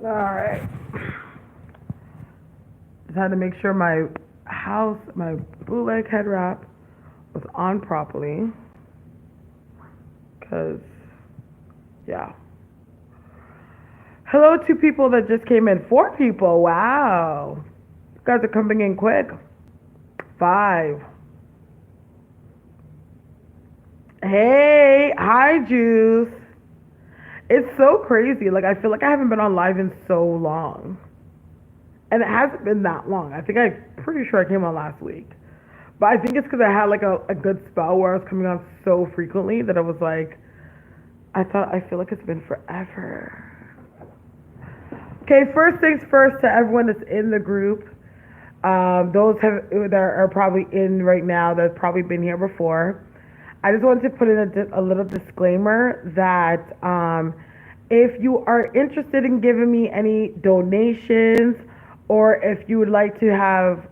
All right. Just had to make sure my my bootleg head wrap was on properly. Cause, yeah. Hello to people that just came in. 4 people. Wow. You guys are coming in quick. 5. Hey, hi, Juice. It's so crazy. Like, I feel like I haven't been on live in so long. And it hasn't been that long. I think I'm pretty sure I came on last week. But I think it's because I had like a good spell where I was coming on so frequently that I was like, I feel like it's been forever. Okay, first things first to everyone that's in the group. That are probably in right now that's probably been here before. I just wanted to put in a little disclaimer that if you are interested in giving me any donations, or if you would like to have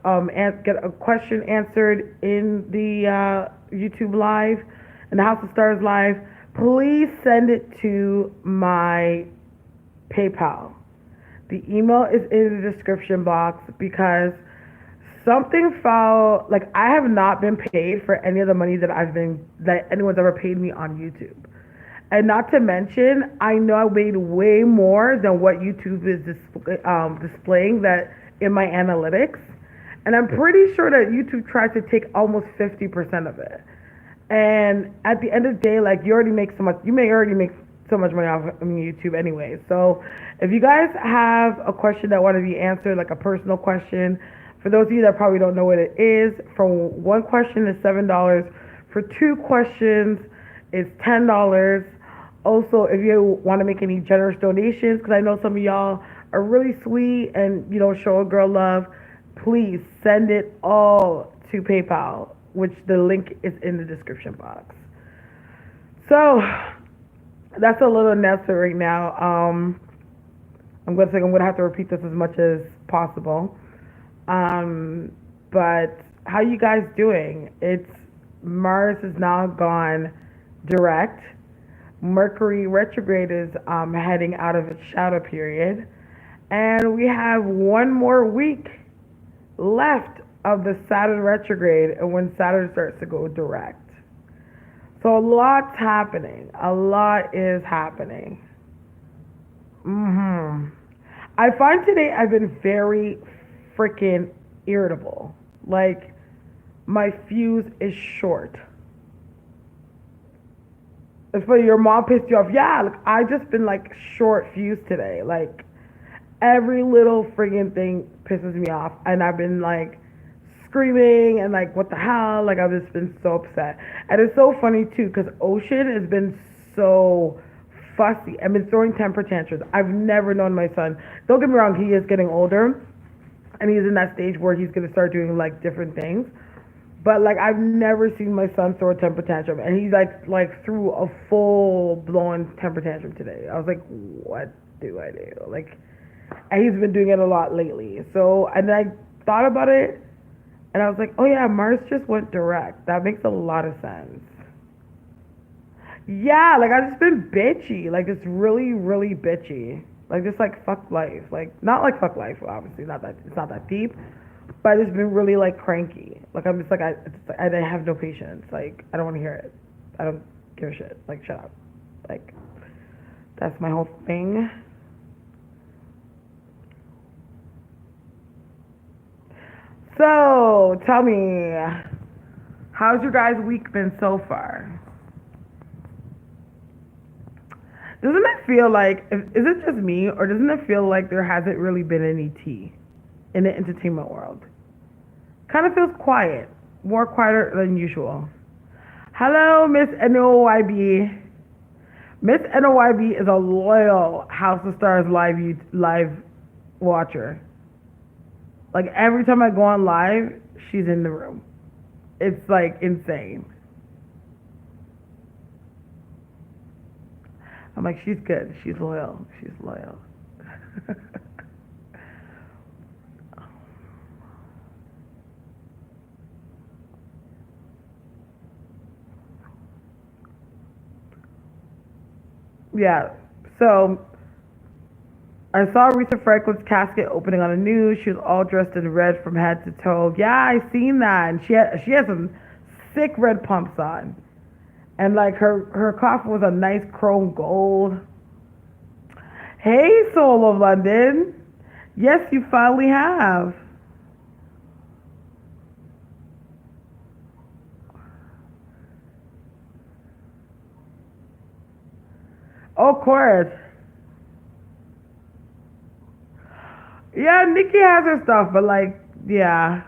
get a question answered in the YouTube live, in the House of Stars live, please send it to my PayPal. The email is in the description box because something fell. Like, I have not been paid for any of the money that anyone's ever paid me on YouTube. And not to mention, I know I made way more than what YouTube is displaying that in my analytics. And I'm pretty sure that YouTube tries to take almost 50% of it. And at the end of the day, like, you already make so much. You may already make so much money off of YouTube anyway. So if you guys have a question that want to be answered, like a personal question, for those of you that probably don't know what it is, for one question is $7. For 2 questions, it's $10. Also, if you want to make any generous donations, because I know some of y'all are really sweet and show a girl love, please send it all to PayPal, which the link is in the description box. So that's a little necessary right now. I'm gonna have to repeat this as much as possible. But how you guys doing? It's Mars is now gone direct. Mercury retrograde is heading out of its shadow period, and we have one more week left of the Saturn retrograde, and when Saturn starts to go direct. So a lot's happening. A lot is happening. I find today I've been very freaking irritable. Like, my fuse is short. It's funny, your mom pissed you off. Yeah, like, I just been like short fuse today. Like, every little friggin' thing pisses me off, and I've been like screaming and like, what the hell? Like, I've just been so upset. And it's so funny too, because Ocean has been so fussy. I've been throwing temper tantrums. I've never known my son. Don't get me wrong, he is getting older, and he's in that stage where he's gonna start doing like different things. But like, I've never seen my son throw a temper tantrum, and he like threw a full blown temper tantrum today. I was like, what do I do? Like, and he's been doing it a lot lately. So, and then I thought about it, and I was like, oh yeah, Mars just went direct. That makes a lot of sense. Yeah, like, I've just been bitchy. Like, just really, really bitchy. Like, just like fuck life. Like, not like fuck life, obviously. Not that, it's not that deep. But I've just been really like cranky. Like, I'm just like, I have no patience. Like, I don't want to hear it. I don't give a shit. Like, shut up. Like, that's my whole thing. So, tell me, how's your guys' week been so far? Doesn't it feel like, is it just me, or doesn't it feel like there hasn't really been any tea in the entertainment world? Kind of feels quiet, more quieter than usual. Hello, Miss NOYB. Miss NOYB is a loyal House of Stars live watcher. Like, every time I go on live, she's in the room. It's like insane. I'm like, she's good. She's loyal. She's loyal. Yeah. So I saw Aretha Franklin's casket opening on the news. She was all dressed in red from head to toe. Yeah, I seen that, and she had some sick red pumps on, and like her coffin was a nice chrome gold. Hey, Soul of London. Yes, you finally have. Oh, of course. Yeah, Nikki has her stuff, but like, yeah,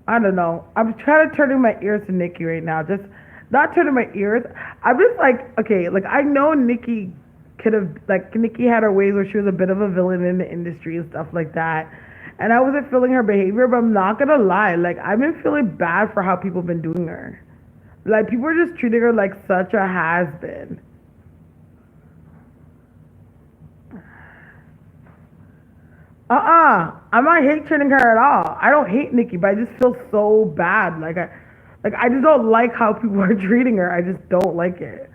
I don't know. I'm trying to turning my ears to Nikki right now. Just not turning my ears. I'm just like, okay, like I know Nikki could have, like, Nikki had her ways where she was a bit of a villain in the industry and stuff like that. And I wasn't feeling her behavior, but I'm not gonna lie, like I've been feeling bad for how people have been doing her. Like people are just treating her like such a has been. I'm not hate treating her at all. I don't hate Nikki, but I just feel so bad. Like I just don't like how people are treating her. I just don't like it.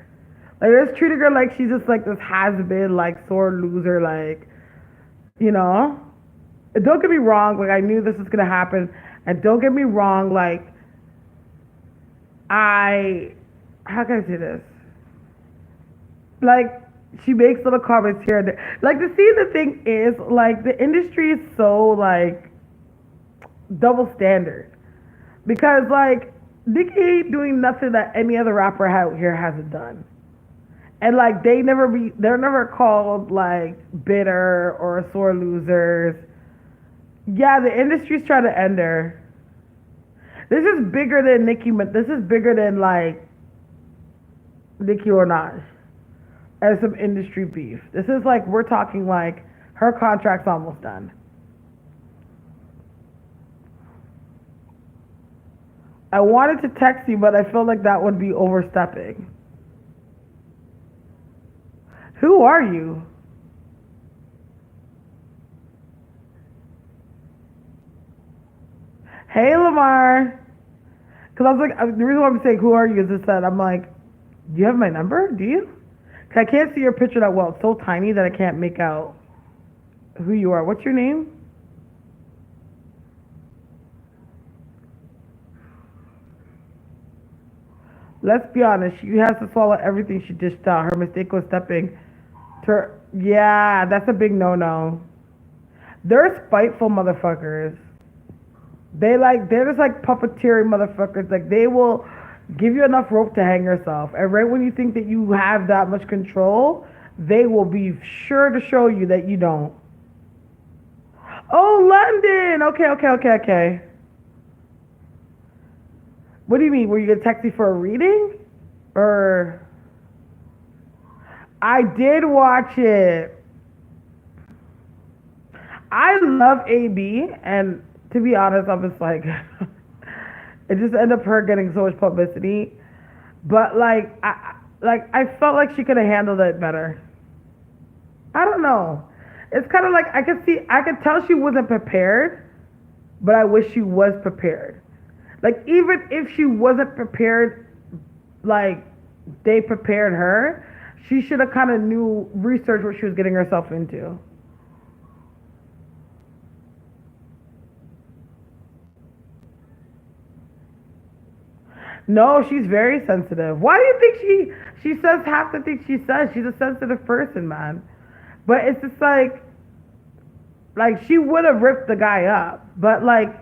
Like they're just treating her like she's just like this has been like sore loser. Like you know. And don't get me wrong. Like I knew this was gonna happen. And don't get me wrong. Like I, how can I say this? Like she makes little comments here and there. Like the thing is like the industry is so like double standard because like Nicki ain't doing nothing that any other rapper out here hasn't done. And like they're never called like bitter or sore losers. Yeah, the industry's trying to end her. This is bigger than Nicki. This is bigger than like Nicki Minaj as some industry beef. This is like we're talking like her contract's almost done. I wanted to text you, but I feel like that would be overstepping. Who are you? Hey, Lamar. Because I was like, the reason why I'm saying who are you is just that I'm like, do you have my number? Do you? Because I can't see your picture that well. It's so tiny that I can't make out who you are. What's your name? Let's be honest. She has to swallow everything she dished out. Her mistake was stepping to her. Yeah, that's a big no-no. They're spiteful motherfuckers. They're just like puppeteering motherfuckers. Like they will give you enough rope to hang yourself, and right when you think that you have that much control, they will be sure to show you that you don't. Oh, London. Okay, okay, okay, okay. What do you mean? Were you gonna text me for a reading, or I did watch it. I love AB, and to be honest, I'm just like, it just ended up her getting so much publicity. But I felt like she could have handled it better. I don't know. It's kind of like I could tell she wasn't prepared, but I wish she was prepared. Like even if she wasn't prepared, like they prepared her, she should have kind of knew research what she was getting herself into. No, she's very sensitive. Why do you think she says half the things she says? She's a sensitive person, man. But it's just like she would have ripped the guy up, but like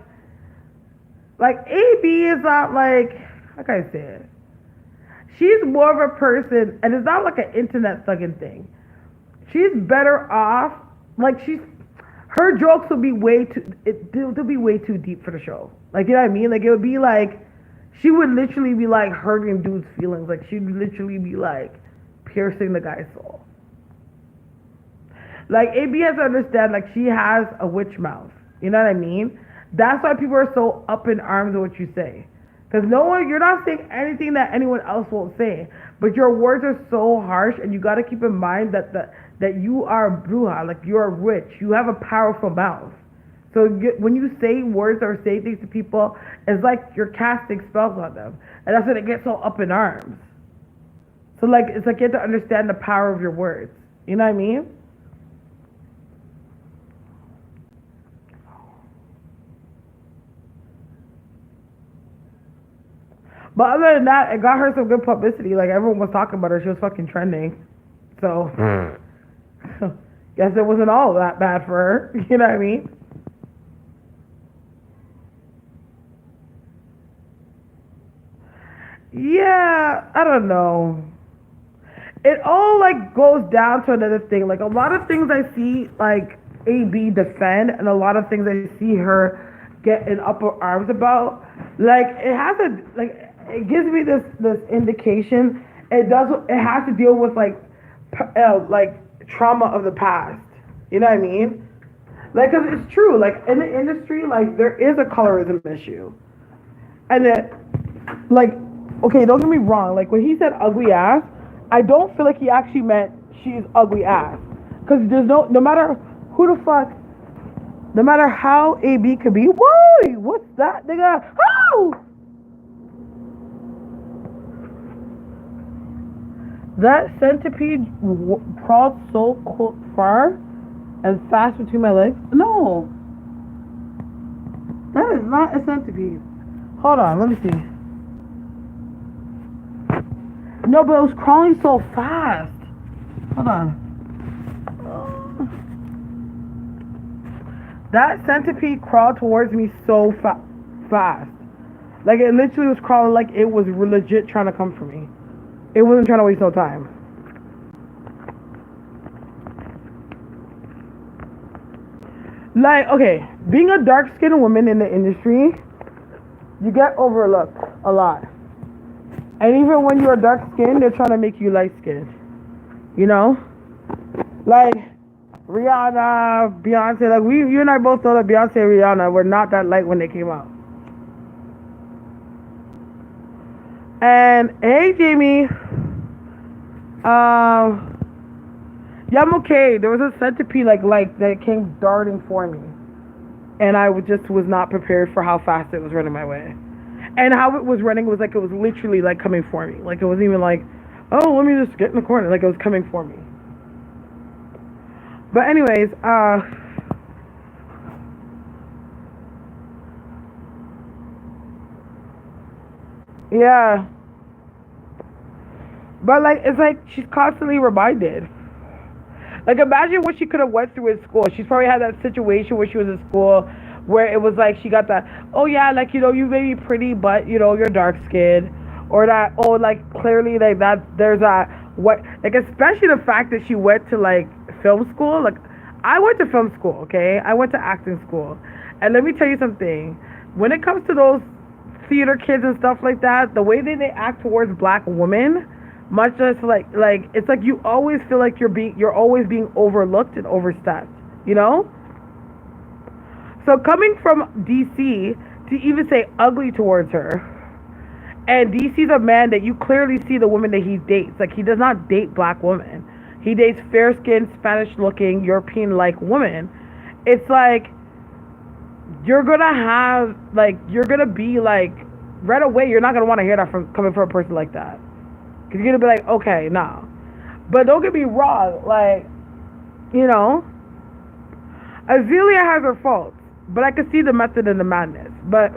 AB is not like how can I say it? She's more of a person, and it's not like an internet thugging thing. She's better off. Like her jokes will be they'll be way too deep for the show. Like you know what I mean? Like it would be like she would literally be like hurting dude's feelings. Like she'd literally be like piercing the guy's soul. Like AB has to understand, like she has a witch mouth. You know what I mean? That's why people are so up in arms with what you say. Because no one, you're not saying anything that anyone else won't say. But your words are so harsh, and you got to keep in mind that you are a bruja, like you're a witch. You have a powerful mouth. So when you say words or say things to people, it's like you're casting spells on them, and that's when it gets so up in arms. So like it's like you have to understand the power of your words. You know what I mean? But other than that, it got her some good publicity. Like everyone was talking about her. She was fucking trending. So guess it wasn't all that bad for her. You know what I mean? Yeah, I don't know. It all like goes down to another thing. Like a lot of things I see like AB defend, and a lot of things I see her get in upper arms about. Like it has a like it gives me this indication. It has to deal with like trauma of the past. You know what I mean? Like, 'cause it's true. Like in the industry, like there is a colorism issue, and it like okay, don't get me wrong. Like when he said ugly ass, I don't feel like he actually meant she's ugly ass. Cause there's no matter who the fuck, no matter how AB could be. Whoa, what's that, nigga? Oh, that centipede crawled so far and fast between my legs. No, that is not a centipede. Hold on, let me see. No, but it was crawling so fast. Hold on. That centipede crawled towards me so fast. Like it literally was crawling like it was legit trying to come for me. It wasn't trying to waste no time. Like, okay, being a dark skinned woman in the industry, you get overlooked a lot. And even when you're dark skinned, they're trying to make you light skinned. You know? Like Rihanna, Beyonce, like you and I both know that Beyonce and Rihanna were not that light when they came out. And hey Jamie, yeah, I'm okay. There was a centipede like that came darting for me, and I just was not prepared for how fast it was running my way, and how it was running was like it was literally like coming for me. Like it wasn't even like, oh, let me just get in the corner. Like it was coming for me. But anyways, yeah. But like it's like she's constantly reminded. Like imagine what she could have went through in school. She's probably had that situation where she was in school where it was like she got that, oh yeah, like you may be pretty but you're dark skinned, or that, oh, like clearly like that there's a what, like especially the fact that she went to like film school. Like I went to film school, okay? I went to acting school. And let me tell you something. When it comes to those theater kids and stuff like that, the way they act towards black women, much less like it's like you always feel like you're always being overlooked and overstepped, you know? So coming from DC to even say ugly towards her, and DC's a man that you clearly see the women that he dates. Like he does not date black women. He dates fair skinned, Spanish looking, European like women. It's like you're gonna be like right away you're not gonna want to hear that from coming from a person like that. Cause you're gonna be like, okay, nah. But don't get me wrong, like, Azealia has her faults, but I could see the method in the madness. But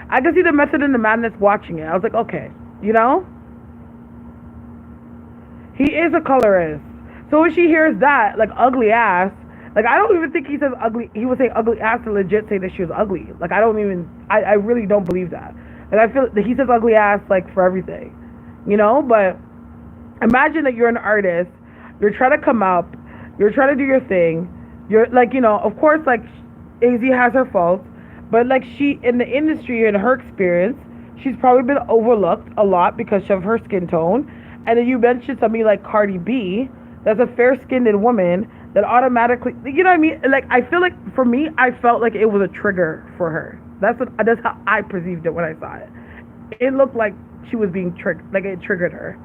I could see the method in the madness watching it. I was like, okay, he is a colorist. So when she hears that, like ugly ass, like I don't even think he says ugly. He would say ugly ass to legit say that she was ugly. Like I really don't believe that. Like I feel that he says ugly ass like for everything, But imagine that you're an artist, you're trying to come up, you're trying to do your thing. You're like, of course, like AZ has her faults, but like she in the industry in her experience, she's probably been overlooked a lot because of her skin tone. And then you mentioned somebody like Cardi B, that's a fair-skinned woman that automatically, you know what I mean? Like I feel like for me, I felt like it was a trigger for her. That's how I perceived it when I saw it. It looked like she was being triggered, like it triggered her.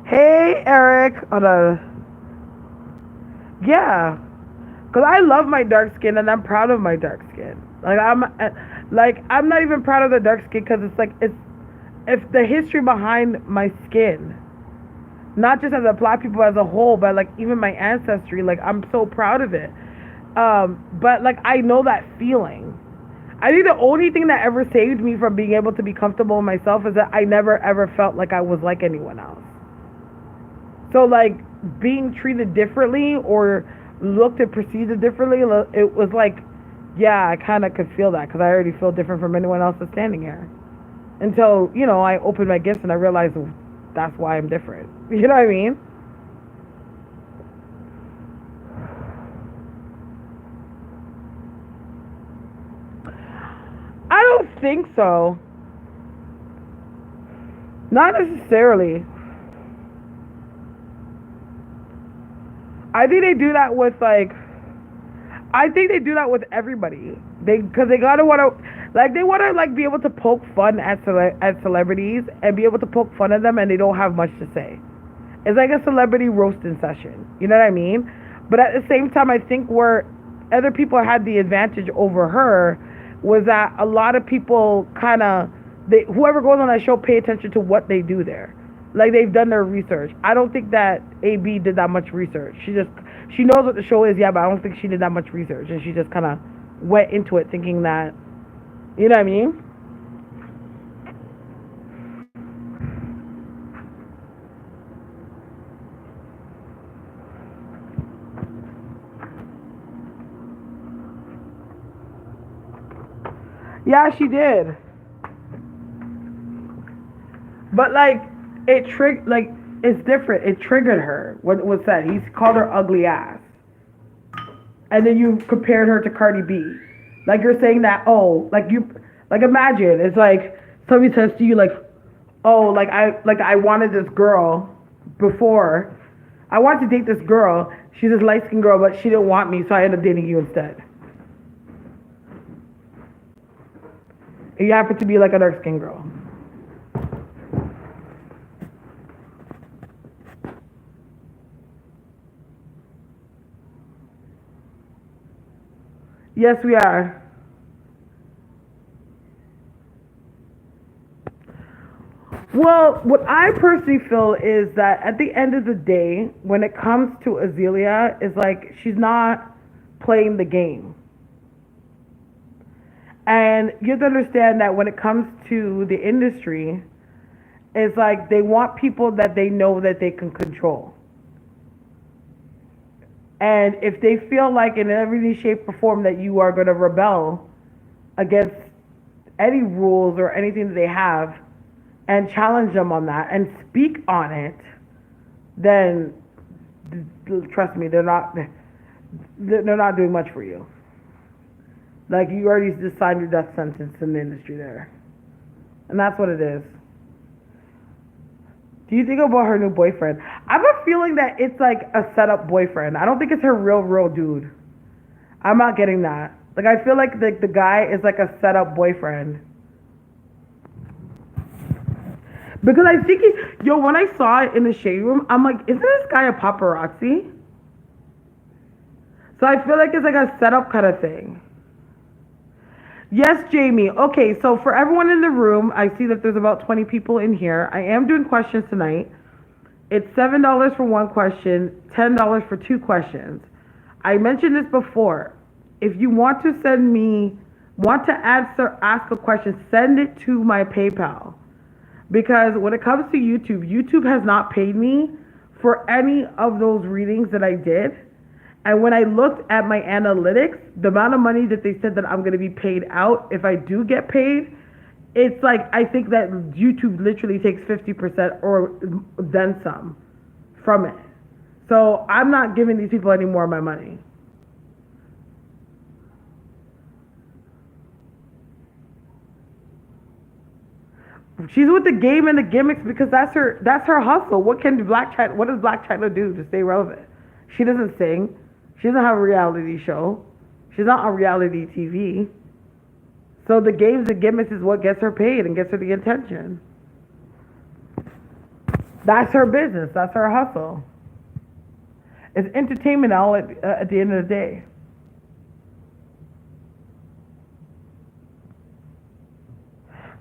Hey Eric, hold on. Yeah, because I love my dark skin and I'm proud of my dark skin. I'm not even proud of the dark skin because it's the history behind my skin, not just as a black people as a whole, but like even my ancestry. Like I'm so proud of it. But like I know that feeling. I think the only thing that ever saved me from being able to be comfortable in myself is that I never ever felt like I was like anyone else. So like being treated differently or looked and perceived differently, it was like, yeah, I kind of could feel that because I already feel different from anyone else that's standing here. Until I opened my gifts and I realized that's why I'm different. You know what I mean? I don't think so. Not necessarily. I think they do that with like. I think they do that with everybody. Because they gotta wanna, like they wanna like be able to poke fun at celebrities and be able to poke fun at them, and they don't have much to say. It's like a celebrity roasting session. You know what I mean? But at the same time, I think where other people had the advantage over her was that a lot of people kind of, whoever goes on that show pay attention to what they do there. Like they've done their research. I don't think that AB did that much research. She knows what the show is, yeah, but I don't think she did that much research, and she just kind of went into it thinking that, you know what I mean? Yeah, she did. But like it's different. It triggered her. What was that? He called her ugly ass, and then you compared her to Cardi B. Like you're saying that, like imagine it's like somebody says to you like, oh, like I wanted this girl before. I wanted to date this girl. She's this light skinned girl, but she didn't want me, so I ended up dating you instead. And you happen to be like a dark skinned girl. Yes, we are. Well, what I personally feel is that at the end of the day, when it comes to Azealia, is like she's not playing the game. And you have to understand that when it comes to the industry, it's like they want people that they know that they can control. And if they feel like in every shape or form that you are going to rebel against any rules or anything that they have and challenge them on that and speak on it, then trust me, they're not doing much for you. Like you already just signed your death sentence in the industry there, and that's what it is. Do you think about her new boyfriend? I have a feeling that it's like a setup boyfriend. I don't think it's her real dude. I'm not getting that. Like I feel like the guy is like a setup boyfriend. Because I think when I saw it in the shade room, I'm like, isn't this guy a paparazzi? So I feel like it's like a setup kind of thing. Yes, Jamie. Okay, so for everyone in the room, I see that there's about 20 people in here. I am doing questions tonight. It's $7 for one question, $10 for two questions. I mentioned this before. If you want to ask a question, send it to my PayPal. Because when it comes to YouTube, YouTube has not paid me for any of those readings that I did. And when I looked at my analytics, the amount of money that they said that I'm going to be paid out if I do get paid, it's like I think that YouTube literally takes 50% or then some from it. So I'm not giving these people any more of my money. She's with the game and the gimmicks because that's her hustle. What does Black China do to stay relevant? She doesn't sing. She doesn't have a reality show. She's not on reality TV. So the games and gimmicks is what gets her paid and gets her the attention. That's her business. That's her hustle. It's entertainment all at the end of the day.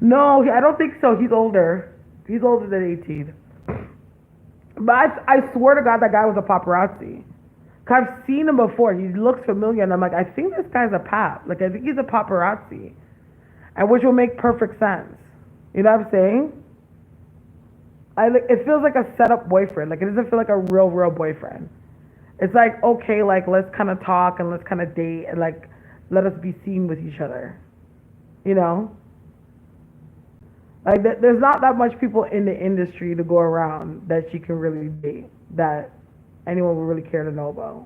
No, I don't think so. He's older. He's older than 18. But I swear to God, that guy was a paparazzi. 'Cause I've seen him before. He looks familiar, and I'm like, I think this guy's a pap. Like, I think he's a paparazzi, and which will make perfect sense. You know what I'm saying? It feels like a setup boyfriend. Like, it doesn't feel like a real boyfriend. It's like, okay, like, let's kind of talk and let's kind of date and like let us be seen with each other. You know? Like, there's not that much people in the industry to go around that she can really date that anyone would really care to know about.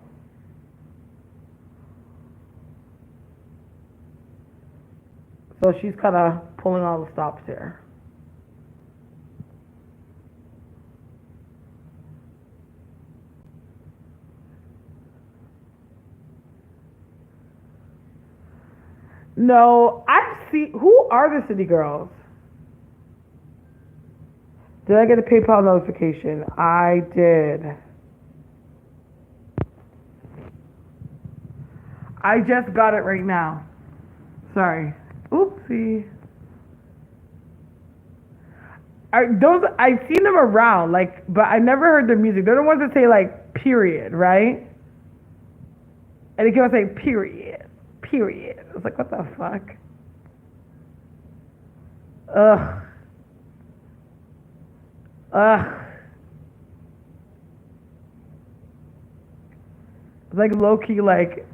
So she's kind of pulling all the stops here. No, I've seen. Who are the city girls? Did I get a PayPal notification? I did. I just got it right now. Sorry. Oopsie. I've seen them around, like, but I never heard their music. They're the ones that say like period, right? And they keep on saying period, period. I was like, what the fuck? Ugh. Ugh. Like low key, like,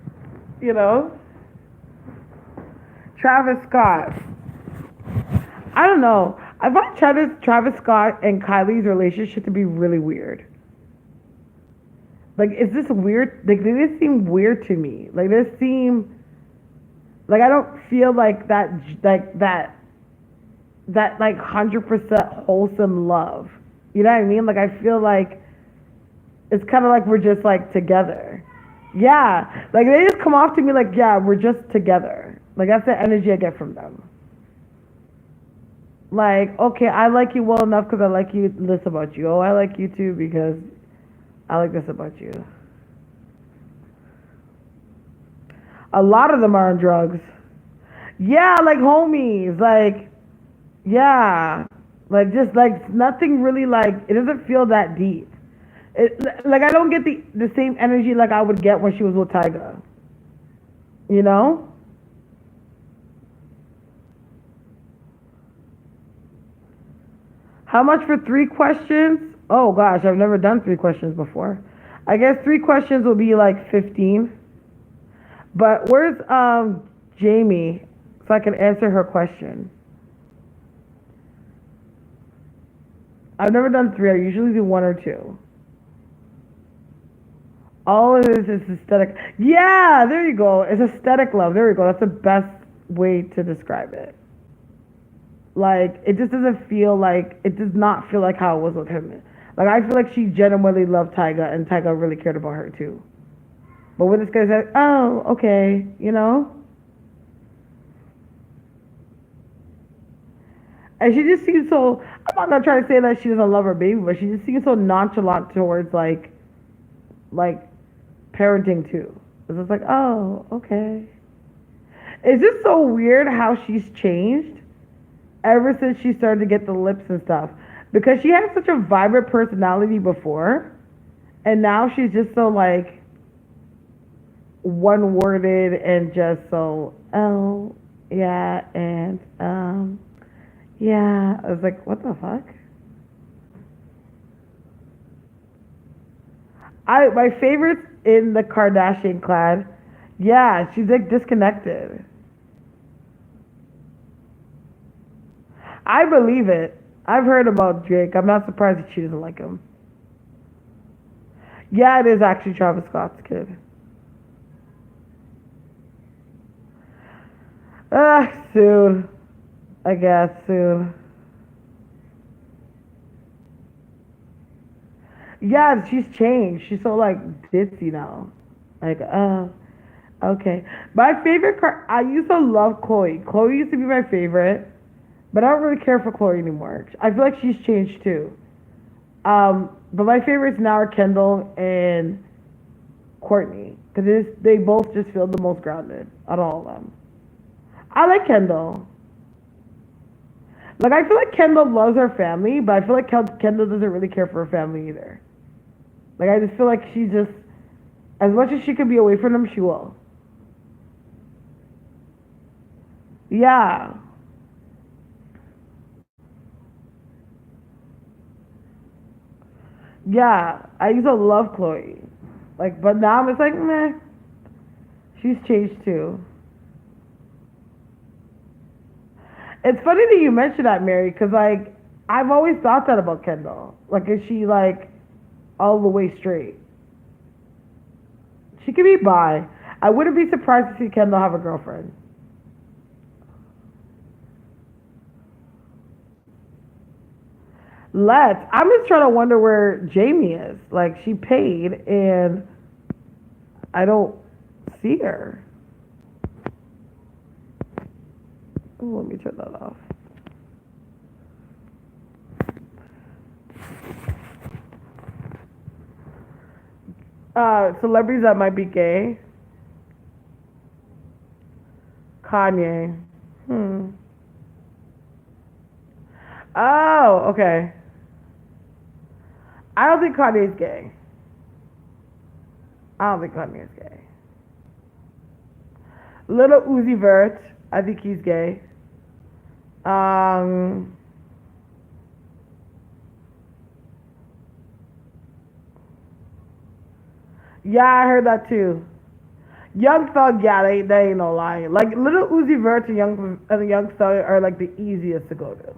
you know, Travis Scott. I don't know. I find Travis Scott and Kylie's relationship to be really weird. Like, is this weird? Like, they just seem weird to me. Like, they seem like I don't feel like that like 100% wholesome love. You know what I mean? Like, I feel like it's kind of like we're just like together. Yeah, like they just come off to me like, yeah, we're just together. Like, that's the energy I get from them. Like, okay, I like you well enough because I like you this about you. Oh, I like you too because I like this about you. A lot of them are on drugs. Yeah, like homies. Like, yeah. Like, just like nothing really, like, it doesn't feel that deep. Like, I don't get the same energy like I would get when she was with Tyga. You know? How much for 3 questions? Oh gosh, I've never done 3 questions before. I guess 3 questions will be like 15. But where's Jamie so I can answer her question? I've never done 3. I usually do 1 or 2. All of this is aesthetic. Yeah, there you go. It's aesthetic love. There you go. That's the best way to describe it. Like, it just doesn't feel like, it does not feel like how it was with him. Like, I feel like she genuinely loved Tyga, and Tyga really cared about her too. But when this guy said, oh, okay, you know? And she just seems so, I'm not trying to say that she doesn't love her baby, but she just seems so nonchalant towards, like parenting too. It's just like, oh, okay. It's just so weird how she's changed ever since she started to get the lips and stuff. Because she had such a vibrant personality before, and now she's just so like one-worded and just so, oh, yeah, and yeah. I was like, what the fuck? My favorites in the Kardashian clan, yeah, she's like disconnected. I believe it. I've heard about Drake. I'm not surprised that she doesn't like him. Yeah, it is actually Travis Scott's kid. Soon. I guess soon. Yeah, she's changed. She's so like ditzy now. Like, okay. My favorite I used to love Chloe. Chloe used to be my favorite, but I don't really care for Chloe anymore. I feel like she's changed too. But my favorites now are Kendall and Courtney, because they both just feel the most grounded out of all of them. I like Kendall. Like, I feel like Kendall loves her family, but I feel like Kendall doesn't really care for her family either. Like, I just feel like she just, as much as she can be away from them, she will. Yeah. Yeah. I used to love Chloe. Like, but now I'm just like, meh. She's changed too. It's funny that you mentioned that, Mary, because, like, I've always thought that about Kendall. Like, is she, like, all the way straight? She could be bi. I wouldn't be surprised to see Kendall have a girlfriend. Let's. I'm just trying to wonder where Jamie is. Like, she paid, and I don't see her. Ooh, let me turn that off. Celebrities that might be gay. Kanye. Hmm. Oh, okay. I don't think Kanye's gay. I don't think Kanye's gay. Little Uzi Vert. I think he's gay. Um, yeah, I heard that too. Young Thug, yeah, they ain't no lying. Like, Little Uzi Vert and Young Thug are like the easiest to go to.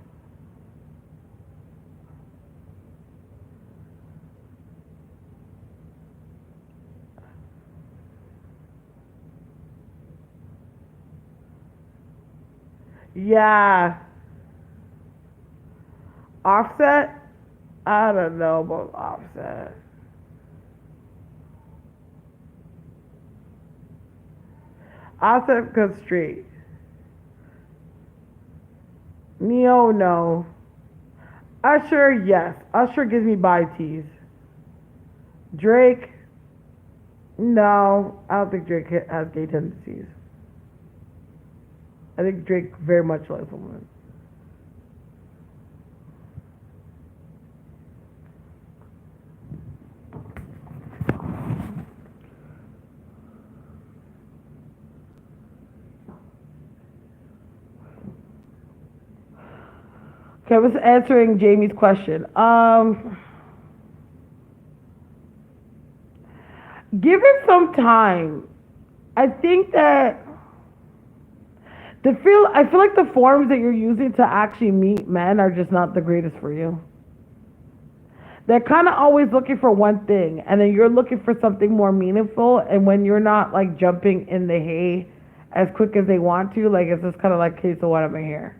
Yeah, Offset. I don't know about Offset. Offset goes straight. Neo, no. Usher, yes. Usher gives me bi tees. Drake, no. I don't think Drake has gay tendencies. I think Drake very much likes women. Okay, I was answering Jamie's question. Give it some time. I think that I feel like the forms that you're using to actually meet men are just not the greatest for you. They're kind of always looking for one thing, and then you're looking for something more meaningful. And when you're not like jumping in the hay as quick as they want to, like it's just kind of like, okay, so what am I here?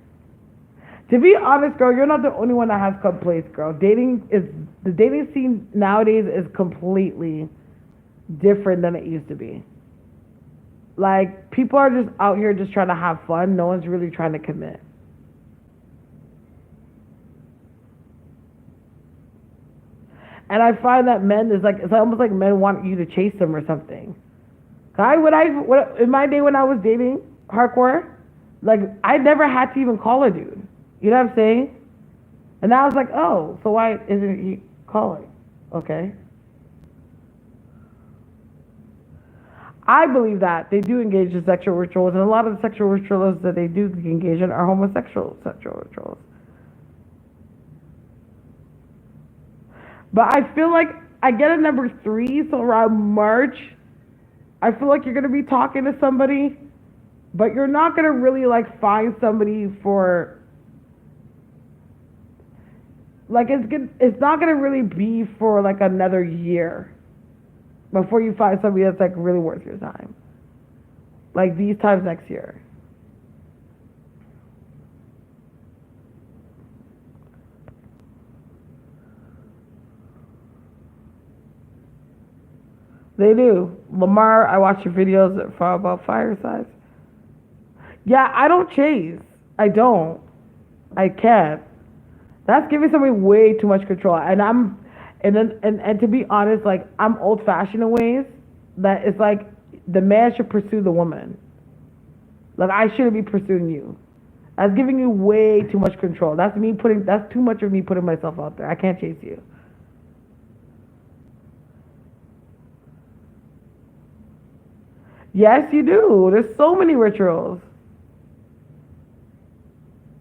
To be honest, girl, you're not the only one that has complaints, girl. The dating scene nowadays is completely different than it used to be. Like, people are just out here just trying to have fun. No one's really trying to commit. And I find that men is like, it's almost like men want you to chase them or something. In my day when I was dating hardcore, like, I never had to even call a dude. You know what I'm saying? And I was like, oh, so why isn't he calling? Okay. I believe that they do engage in sexual rituals, and a lot of the sexual rituals that they do engage in are homosexual sexual rituals. But I feel like I get a number 3, so around March, I feel like you're gonna be talking to somebody, but you're not gonna really like find somebody for like it's not gonna really be for like another year before you find somebody that's like really worth your time. Like these times next year. They do. Lamar, I watch your videos for about firesides. Yeah, I don't chase. I don't. I can't. That's giving somebody way too much control. And to be honest, like I'm old fashioned in ways. That it's like the man should pursue the woman. Like I shouldn't be pursuing you. That's giving you way too much control. That's too much of me putting myself out there. I can't chase you. Yes, you do. There's so many rituals.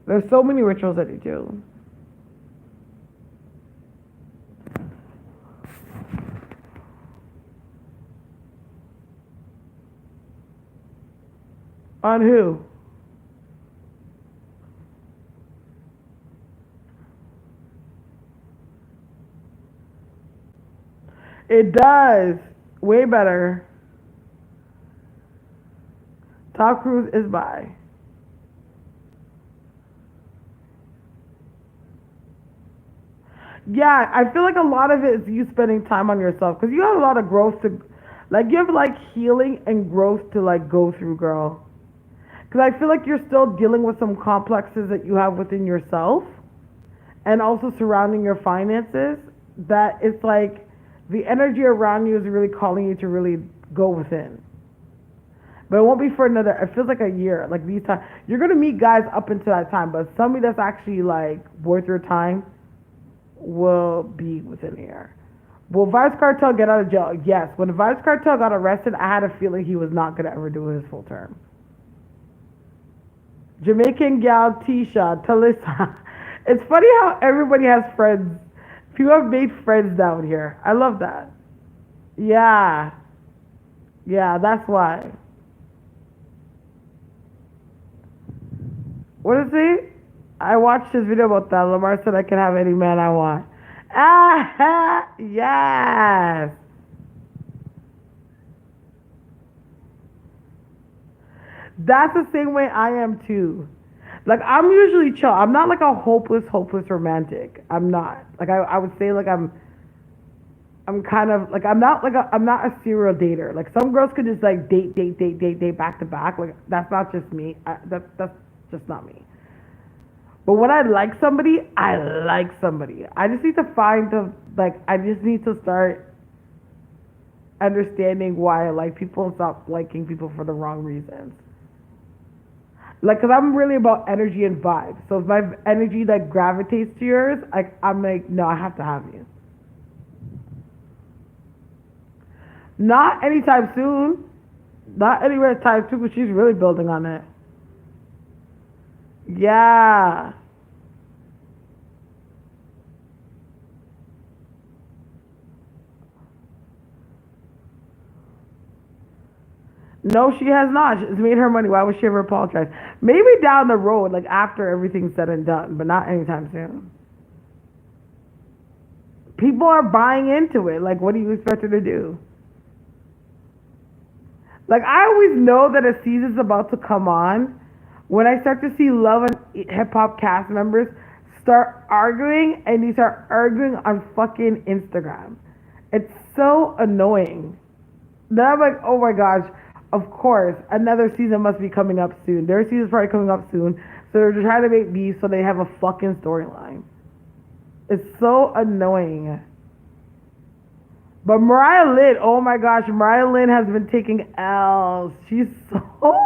There's so many rituals that you do. On who? It does. Way better. Tom Cruise is by. Yeah, I feel like a lot of it is you spending time on yourself because you have a lot of growth to, like, you have like healing and growth to like go through, girl. Because I feel like you're still dealing with some complexes that you have within yourself and also surrounding your finances. That it's like the energy around you is really calling you to really go within. But it won't be for another. It feels like a year. Like these times, you're gonna meet guys up until that time, but somebody that's actually like worth your time will be within a year. Will Vibes Cartel get out of jail? Yes. When the Vibes Cartel got arrested, I had a feeling he was not gonna ever do his full term. Jamaican gal Tisha, Talissa. It's funny how everybody has friends. People have made friends down here. I love that. Yeah. Yeah, that's why. What is it? I watched his video about that. Lamar said I can have any man I want. Ah, yes. That's the same way I am too. Like I'm usually chill. I'm not like a hopeless romantic. I'm not. Like I would say like I'm kind of like I'm not a serial dater. Like some girls could just like date back to back. Like that's not just me. That's just not me. But when I like somebody, I like somebody. I just need to find the like. I just need to start understanding why I like people and stop liking people for the wrong reasons. Like, cause I'm really about energy and vibes. So if my energy like gravitates to yours, I'm like, no, I have to have you. Not anytime soon. Not anywhere time soon, but she's really building on it. Yeah. No, she has not. She's made her money. Why would she ever apologize? Maybe down the road, like after everything's said and done, but not anytime soon. People are buying into it. Like, what do you expect her to do? Like, I always know that a season's about to come on when I start to see Love and Hip Hop cast members start arguing, and they start arguing on fucking Instagram. It's so annoying. Then I'm like, oh my gosh, of course, another season must be coming up soon. Their season's probably coming up soon. So they're just trying to make beef so they have a fucking storyline. It's so annoying. But Mariah Lynn, oh my gosh, Mariah Lynn has been taking L's. She's so.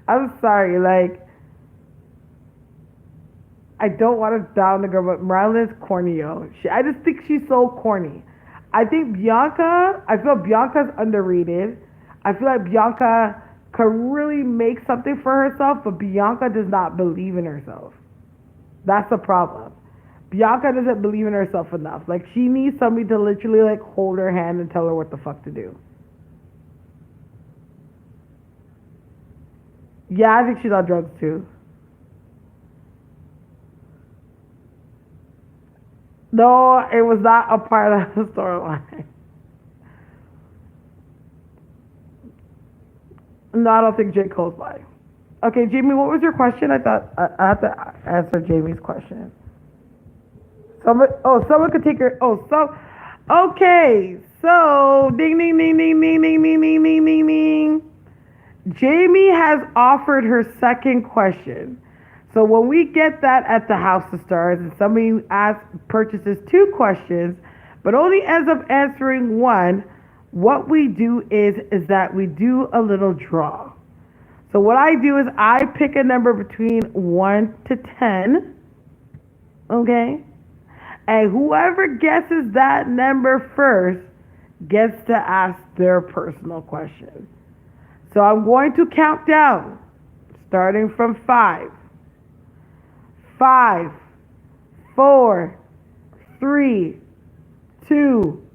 I'm sorry, like, I don't want to down the girl, but Mariah Lynn's corny, yo. I just think she's so corny. I feel Bianca's underrated. I feel like Bianca could really make something for herself, but Bianca does not believe in herself. That's the problem. Bianca doesn't believe in herself enough. Like she needs somebody to literally like hold her hand and tell her what the fuck to do. Yeah, I think she's on drugs too. No, it was not a part of the storyline. No, I don't think J. Cole's by. Okay, Jamie, what was your question? I thought I had to answer Jamie's question. Someone could take her. Okay, so ding, ding, ding, ding, ding, ding, ding, ding, ding, ding, ding. Jamie has offered her second question. So when we get that at the House of Stars, and somebody purchases two questions, but only ends up answering one, what we do is that we do a little draw. So what I do is I pick a number between 1 to 10, okay? And whoever guesses that number first gets to ask their personal question. So I'm going to count down, starting from 5. 5, 4, 3, 2,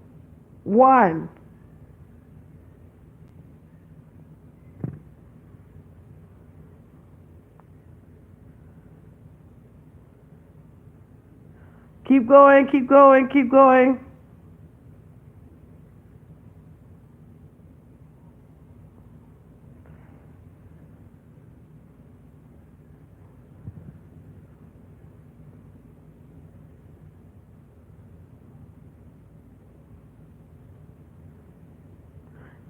1. Keep going, keep going, keep going.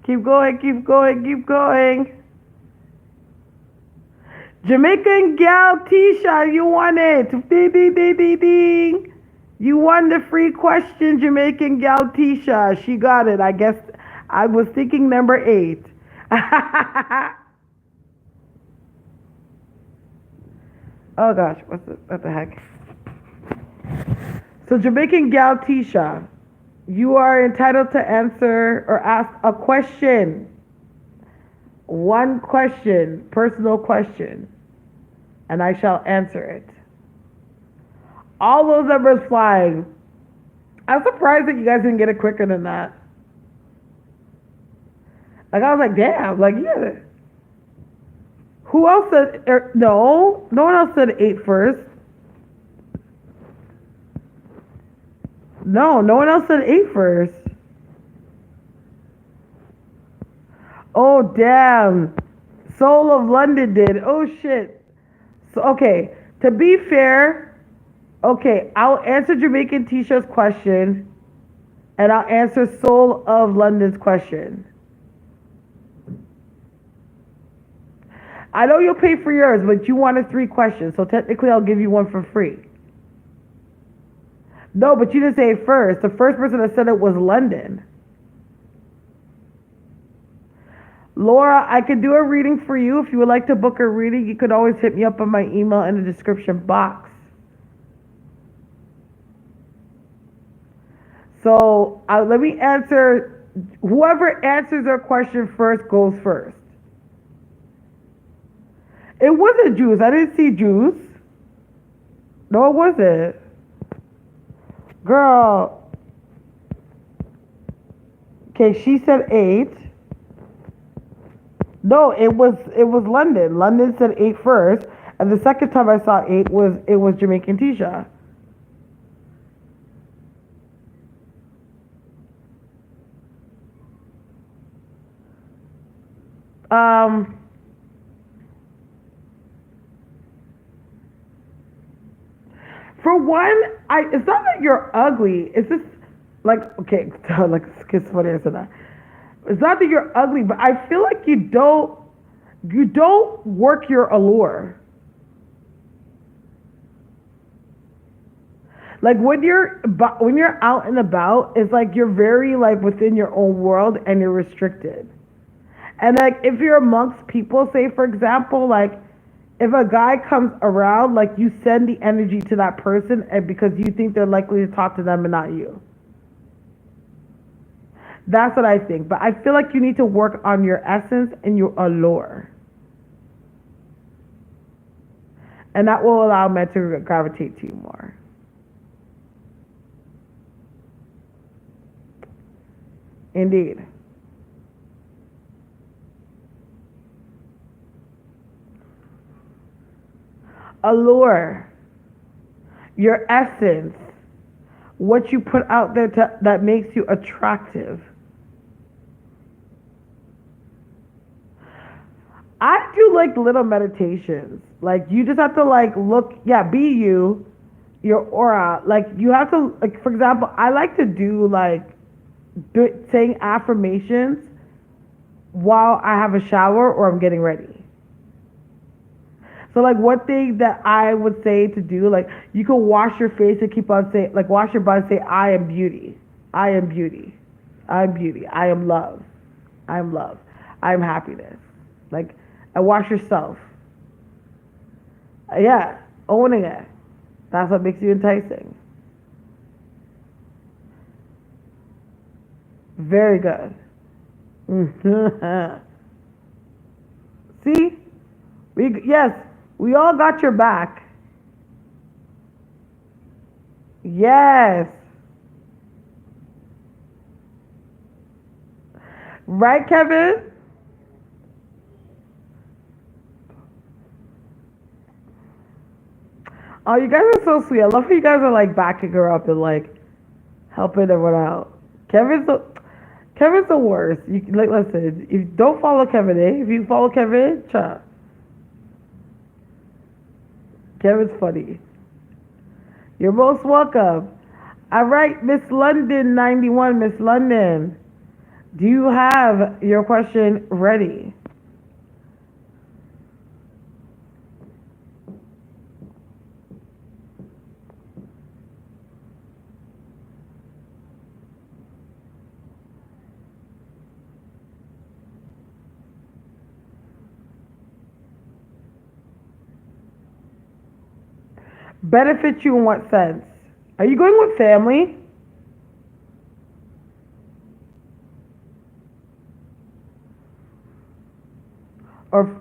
Keep going, keep going, keep going. Jamaican gal Tisha, you won it. Ding, ding, ding, ding, ding. You won the free question, Jamaican gal Tisha. She got it. I guess I was thinking number 8. Oh gosh, what the heck? So Jamaican gal Tisha, you are entitled to answer or ask a question. One question, personal question, and I shall answer it. All those numbers flying. I'm surprised that you guys didn't get it quicker than that. Like, I was like, damn, like, yeah. Who else said, no one else said 8 first. No one else said 8 first. Oh, damn. Soul of London did. Oh, shit. So, okay, to be fair, okay, I'll answer Jamaican Tisha's question, and I'll answer Soul of London's question. I know you'll pay for yours, but you wanted 3 questions, so technically I'll give you one for free. No, but you didn't say it first. The first person that said it was London. Laura, I could do a reading for you. If you would like to book a reading, you could always hit me up on my email in the description box. So let me answer. Whoever answers their question first goes first. It wasn't Juice. I didn't see Juice. No, it wasn't. Girl. Okay, she said 8. No, it was London. London said 8 first, and the second time I saw 8 was Jamaican Tisha. For one, it's not that you're ugly. It's just like, okay, like it's funny I said that. It's not that you're ugly, but I feel like you don't work your allure. Like when you're out and about, it's like you're very like within your own world and you're restricted. And like if you're amongst people, say for example, like if a guy comes around, like you send the energy to that person and because you think they're likely to talk to them and not you. That's what I think. But I feel like you need to work on your essence and your allure. And that will allow men to gravitate to you more. Indeed. Allure, your essence, what you put out there that makes you attractive. I do like little meditations. Like you just have to like look, be you, your aura. Like you have to, like for example, I like to do like saying affirmations while I have a shower or I'm getting ready. So like one thing that I would say to do, like you can wash your face and keep on saying, like wash your butt and say, I am beauty. I am beauty. I'm beauty. I am love. I'm love. I'm happiness. Like, and watch yourself. Yeah, owning it. That's what makes you enticing. Very good. See, yes, we all got your back. Yes, right, Kevin. Oh, you guys are so sweet. I love how you guys are like backing her up and like helping everyone out. Kevin's the Kevin's the worst. You like listen. If you don't follow Kevin, If you follow Kevin, cha. Kevin's funny. You're most welcome. All right, Miss London 91, Miss London. Do you have your question ready? Benefit you in what sense? Are you going with family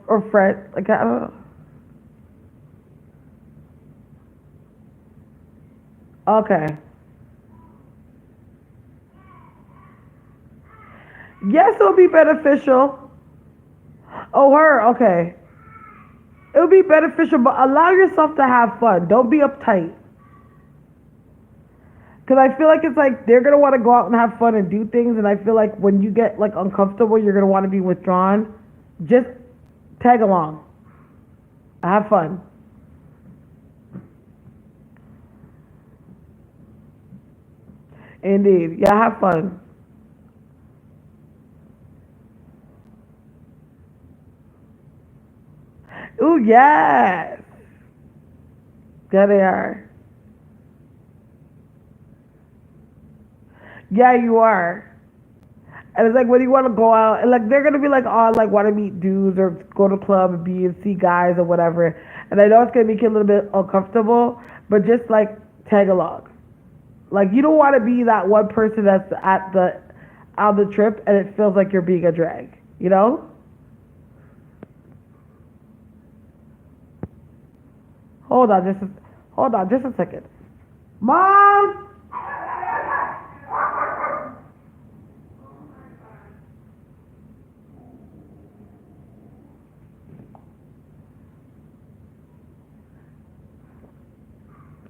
or friend? Like I don't know. Okay. Yes, it'll be beneficial. Oh, her. Okay. It'll be beneficial, but allow yourself to have fun. Don't be uptight. Because I feel like it's like they're gonna want to go out and have fun and do things, and I feel like when you get like uncomfortable, you're gonna want to be withdrawn. Just tag along. Have fun. Indeed. Yeah, have fun. Ooh, yes. There they are. Yeah, you are. And it's like when you want to go out, and like they're gonna be like, oh, like want to meet dudes or go to club and be and see guys or whatever. And I know it's gonna make you a little bit uncomfortable, but just like tag along. Like you don't want to be that one person that's at the on the trip and it feels like you're being a drag. You know? Hold on, hold on, just a second. Mom.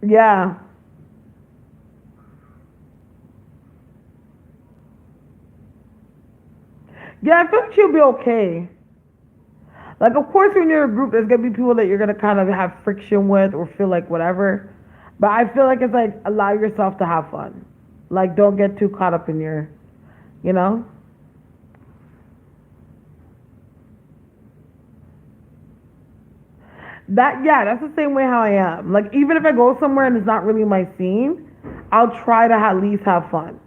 Yeah. Yeah, I feel like she'll be okay. Like, of course, when you're in a group, there's gonna be people that you're gonna kind of have friction with or feel like whatever. But I feel like it's like allow yourself to have fun. Like, don't get too caught up in your, you know. That yeah, that's the same way how I am. Like, even if I go somewhere and it's not really my scene, I'll try to at least have fun.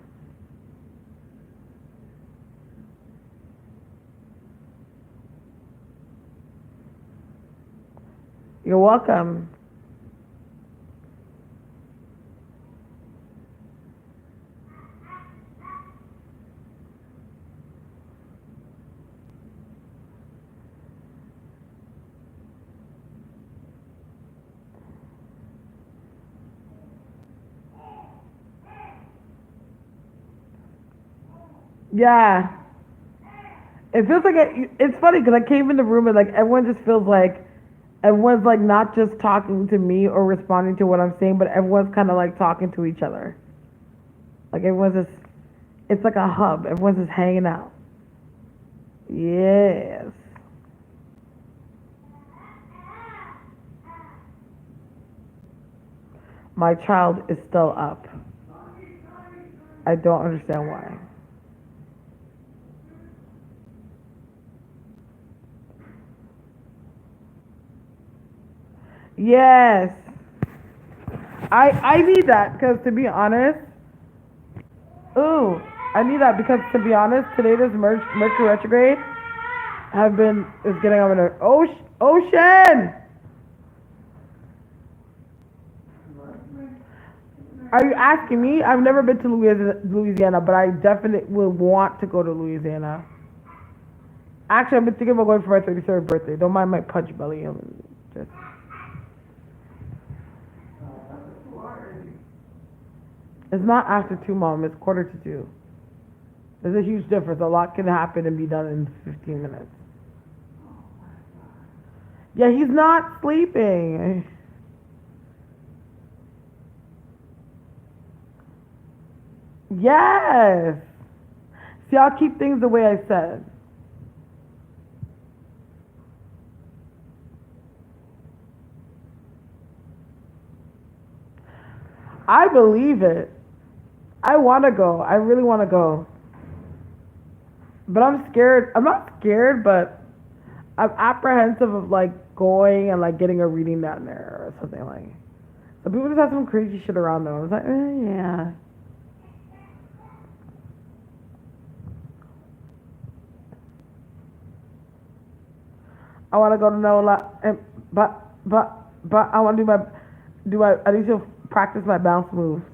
You're welcome. Yeah, it feels like it's funny because I came in the room and like everyone just feels like everyone's like not just talking to me or responding to what I'm saying, but everyone's kind of like talking to each other. Like everyone's just, it's like a hub. Everyone's just hanging out. Yes. My child is still up. I don't understand why. Yes. I need that because to be honest, ooh. I need that because, to be honest, today this Mercury retrograde is getting on an ocean. Are you asking me? I've never been to Louisiana, but I definitely will want to go to Louisiana. Actually, I've been thinking about going for my 33rd birthday. Don't mind my punch belly. Just... It's not after 2, Mom. It's 1:45. There's a huge difference. A lot can happen and be done in 15 minutes. Yeah, he's not sleeping. Yes. See, I'll keep things the way I said. I believe it. I want to go. I really want to go. But I'm scared. I'm not scared, but I'm apprehensive of like going and like getting a reading down there or something like. So people just have some crazy shit around them. I was like, yeah. I want to go to NOLA, but I want to I need to practice my bounce moves,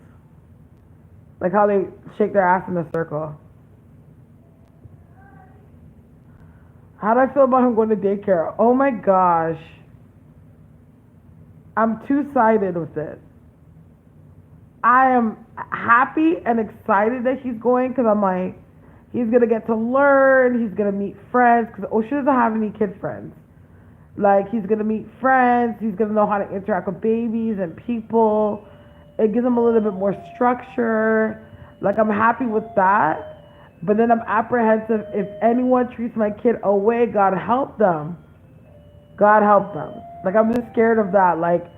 like how they shake their ass in a circle. How do I feel about him going to daycare? Oh my gosh, I'm two-sided with it. I am happy and excited that he's going because I'm like, he's gonna get to learn, he's gonna meet friends because Ocean doesn't have any kid friends. Like, he's going to meet friends. He's going to know how to interact with babies and people. It gives him a little bit more structure. Like, I'm happy with that. But then I'm apprehensive if anyone treats my kid away, God help them. God help them. Like, I'm just scared of that. Like,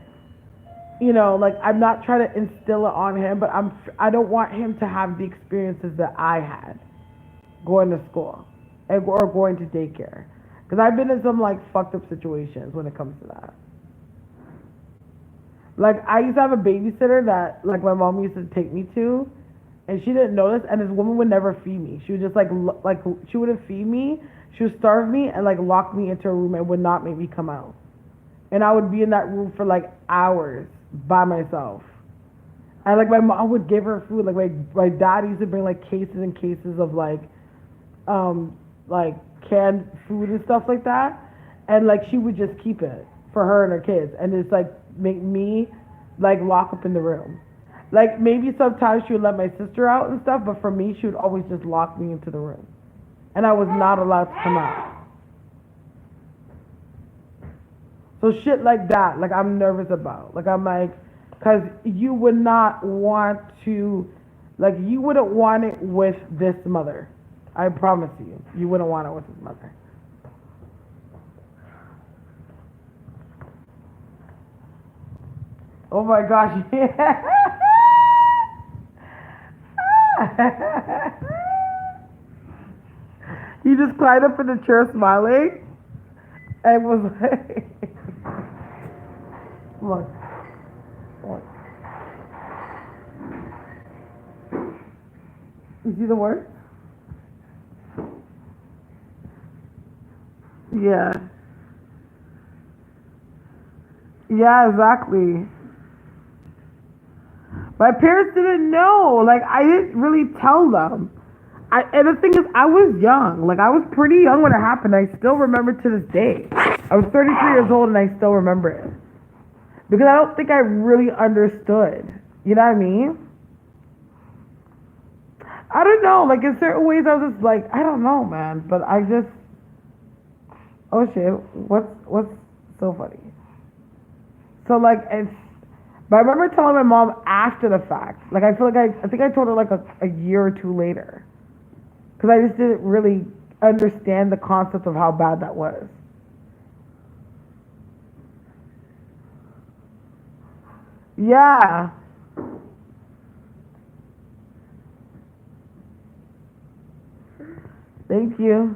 you know, like, I'm not trying to instill it on him, but I don't want him to have the experiences that I had going to school or going to daycare. Because I've been in some, like, fucked up situations when it comes to that. Like, I used to have a babysitter that, like, my mom used to take me to, and she didn't notice, and this woman would never feed me. She would just, like, she wouldn't feed me. She would starve me and, like, lock me into a room and would not make me come out. And I would be in that room for, like, hours by myself. And, like, my mom would give her food. Like, my dad used to bring, like, cases and cases of, like, canned food and stuff like that, and like she would just keep it for her and her kids and just like make me like lock up in the room. Like maybe sometimes she would let my sister out and stuff, but for me she would always just lock me into the room and I was not allowed to come out. So shit like that, like I'm nervous about. Like I'm like, because you would not want to, like you wouldn't want it with this mother. I promise you, you wouldn't want it with his mother. Oh my gosh, yeah. He just climbed up in the chair smiling and was like, look. You see the word? Yeah. Yeah, exactly. My parents didn't know. Like, I didn't really tell them. And the thing is, I was young. Like, I was pretty young when it happened. I still remember to this day. I was 33 years old and I still remember it. Because I don't think I really understood. You know what I mean? I don't know. Like, in certain ways, I was just like, I don't know, man. But I just... Oh shit, what's so funny? So like but I remember telling my mom after the fact. Like I feel like I think I told her like a year or two later. Because I just didn't really understand the concept of how bad that was. Yeah. Thank you.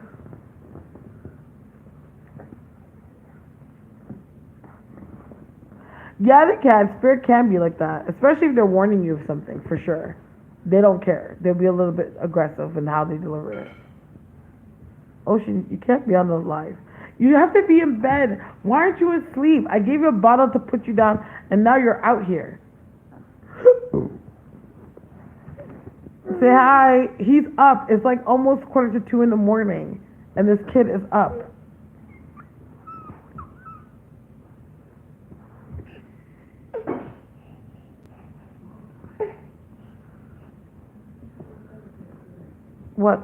Yeah, they can. Spirit can be like that, especially if they're warning you of something, for sure. they don't care. They'll be a little bit aggressive in how they deliver it. Ocean, you can't be on those live. You have to be in bed. Why aren't you asleep? I gave you a bottle to put you down, and now you're out here. Say hi. He's up. It's like almost 1:45 in the morning, and this kid is up. What?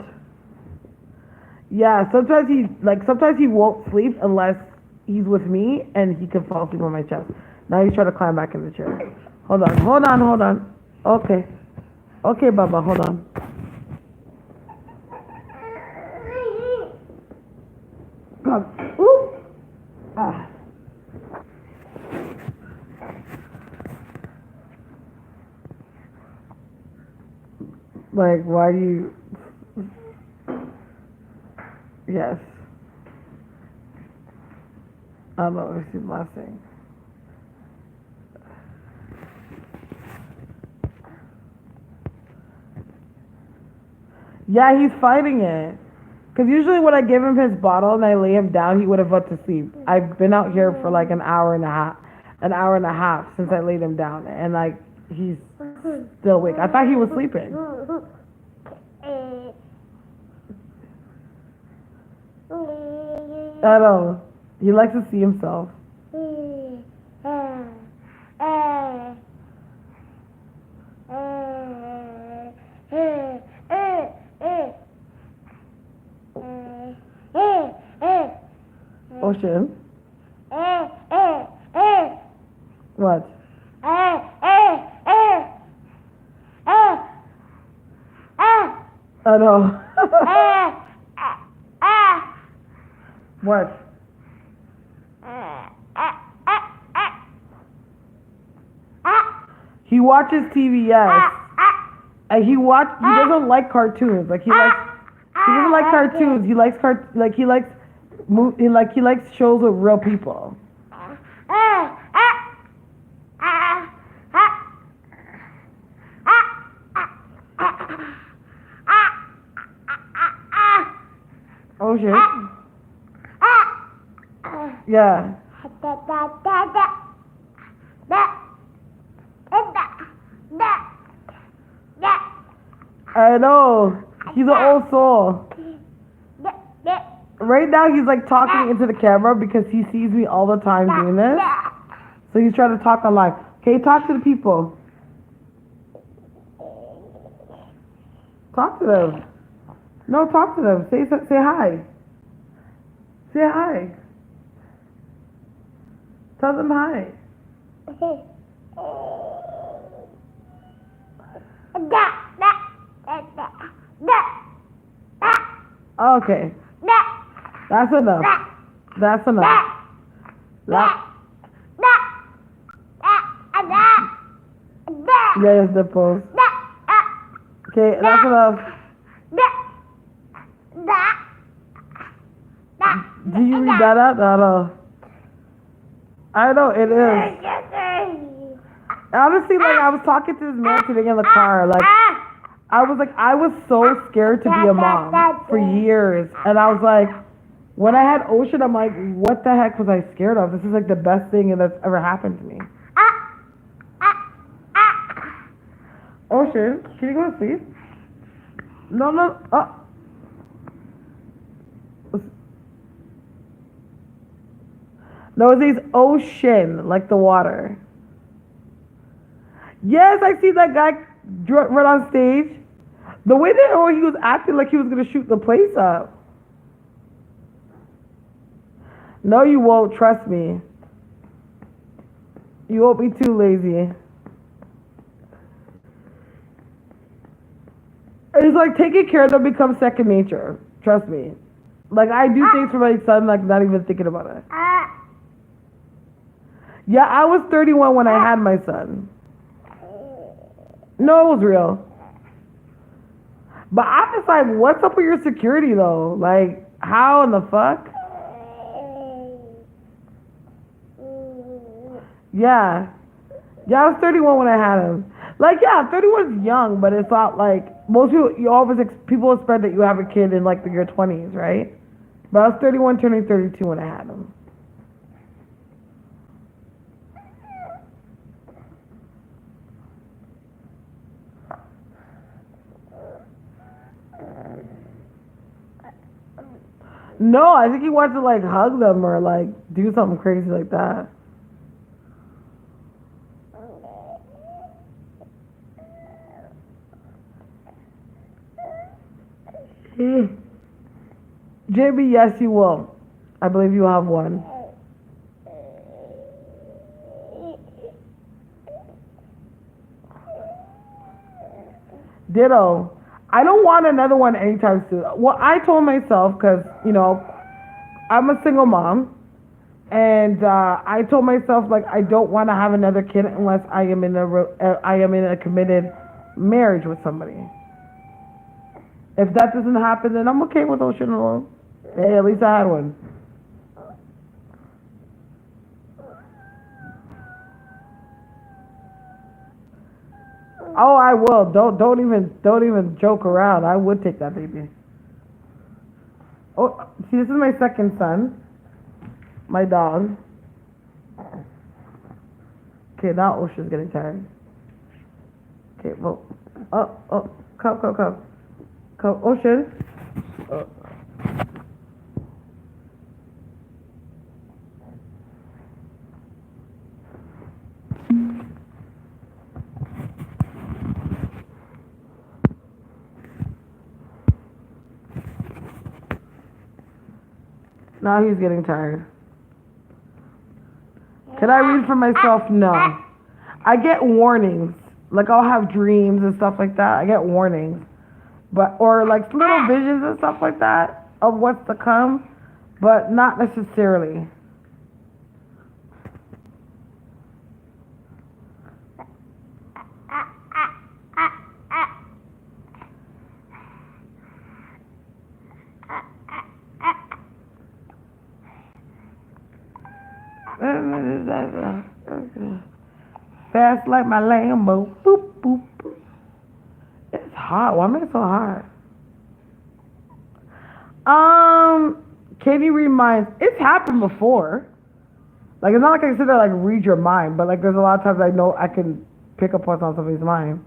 Yeah, sometimes he won't sleep unless he's with me and he can fall asleep on my chest. Now he's trying to climb back in the chair. Hold on. Okay. Okay, Baba, hold on. Come. Ooh. Ah. Like, why do you... Yes. I don't know if she's laughing. Yeah, he's fighting it. Because usually when I give him his bottle and I lay him down, he would have went to sleep. I've been out here for like an hour and a half since I laid him down. And like, he's still awake. I thought he was sleeping. I know. He likes to see himself. Ocean? What? I know. What? He watches TV, yes. And he doesn't like cartoons. Like he doesn't like cartoons. He likes he likes shows with real people. Oh shit. Yeah. I know. He's an old soul. Right now he's like talking into the camera because he sees me all the time doing this. So he's trying to talk on live. Okay, talk to the people. Talk to them. No, talk to them. Say hi. Say hi. Tell them hi. Okay. That's enough. That's enough. Yes, the post. Okay, that's enough. Do you read that out? No. I know, it is. Honestly, like, I was talking to this man today in the car, like, I was so scared to be a mom for years, and I was like, when I had Ocean, I'm like, what the heck was I scared of? This is like the best thing that's ever happened to me. Ocean, can you go to sleep? No. Oh. No, it says ocean, like the water. Yes, I see that guy run on stage. The way that he was acting like he was going to shoot the place up. No, you won't. Trust me. You won't be too lazy. It's like taking care of them becomes second nature. Trust me. Like, I do things for my son, like, not even thinking about it. Yeah, I was 31 when I had my son. No, it was real. But I'm just like, what's up with your security, though? Like, how in the fuck? Yeah. Yeah, I was 31 when I had him. Like, yeah, 31 is young, but it's not like most people. You always people expect that you have a kid in like your 20s, right? But I was 31, turning 32 when I had him. No, I think he wants to like hug them or like do something crazy like that. JB, yes, you will. I believe you have one. Ditto. I don't want another one anytime soon. Well, I told myself, because, I'm a single mom, and I told myself, like, I don't want to have another kid unless I am in a committed marriage with somebody. If that doesn't happen, then I'm okay with ocean alone. Hey, at least I had one. Oh, I will. Don't even joke around. I would take that baby. Oh, see, this is my second son, my dog. Okay, now Ocean's getting tired. Okay, well, come, Ocean. Oh. Now he's getting tired. Can I read for myself? No. I get warnings. Like I'll have dreams and stuff like that. I get warnings. But or like little visions and stuff like that of what's to come, but not necessarily. Fast like my Lambo. Boop, boop, boop. It's hot. Why am I so hot? Can you read minds? It's happened before. Like, it's not like I can sit there, like, read your mind, but, like, there's a lot of times I know I can pick up on somebody's mind.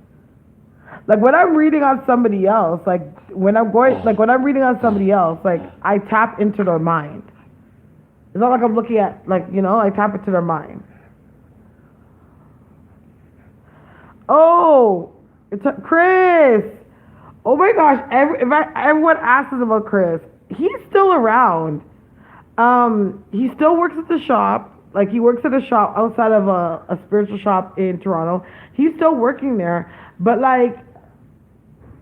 Like, when I'm reading on somebody else, like, when I'm reading on somebody else, like, I tap into their mind. It's not like I'm looking at, like, I tap into their mind. Oh, Chris. Oh my gosh, everyone asks us about Chris. He's still around. He still works at the shop. Like, he works at a shop outside of a spiritual shop in Toronto. He's still working there. But, like,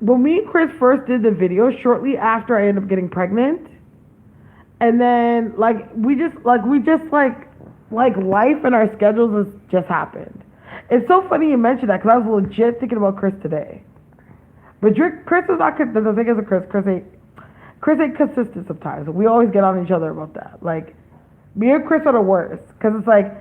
when me and Chris first did the video, shortly after I ended up getting pregnant, and then, like, life and our schedules just happened. It's so funny you mentioned that, because I was legit thinking about Chris today. But Chris is not, the thing is with Chris ain't consistent sometimes. We always get on each other about that. Like, me and Chris are the worst. Because it's like,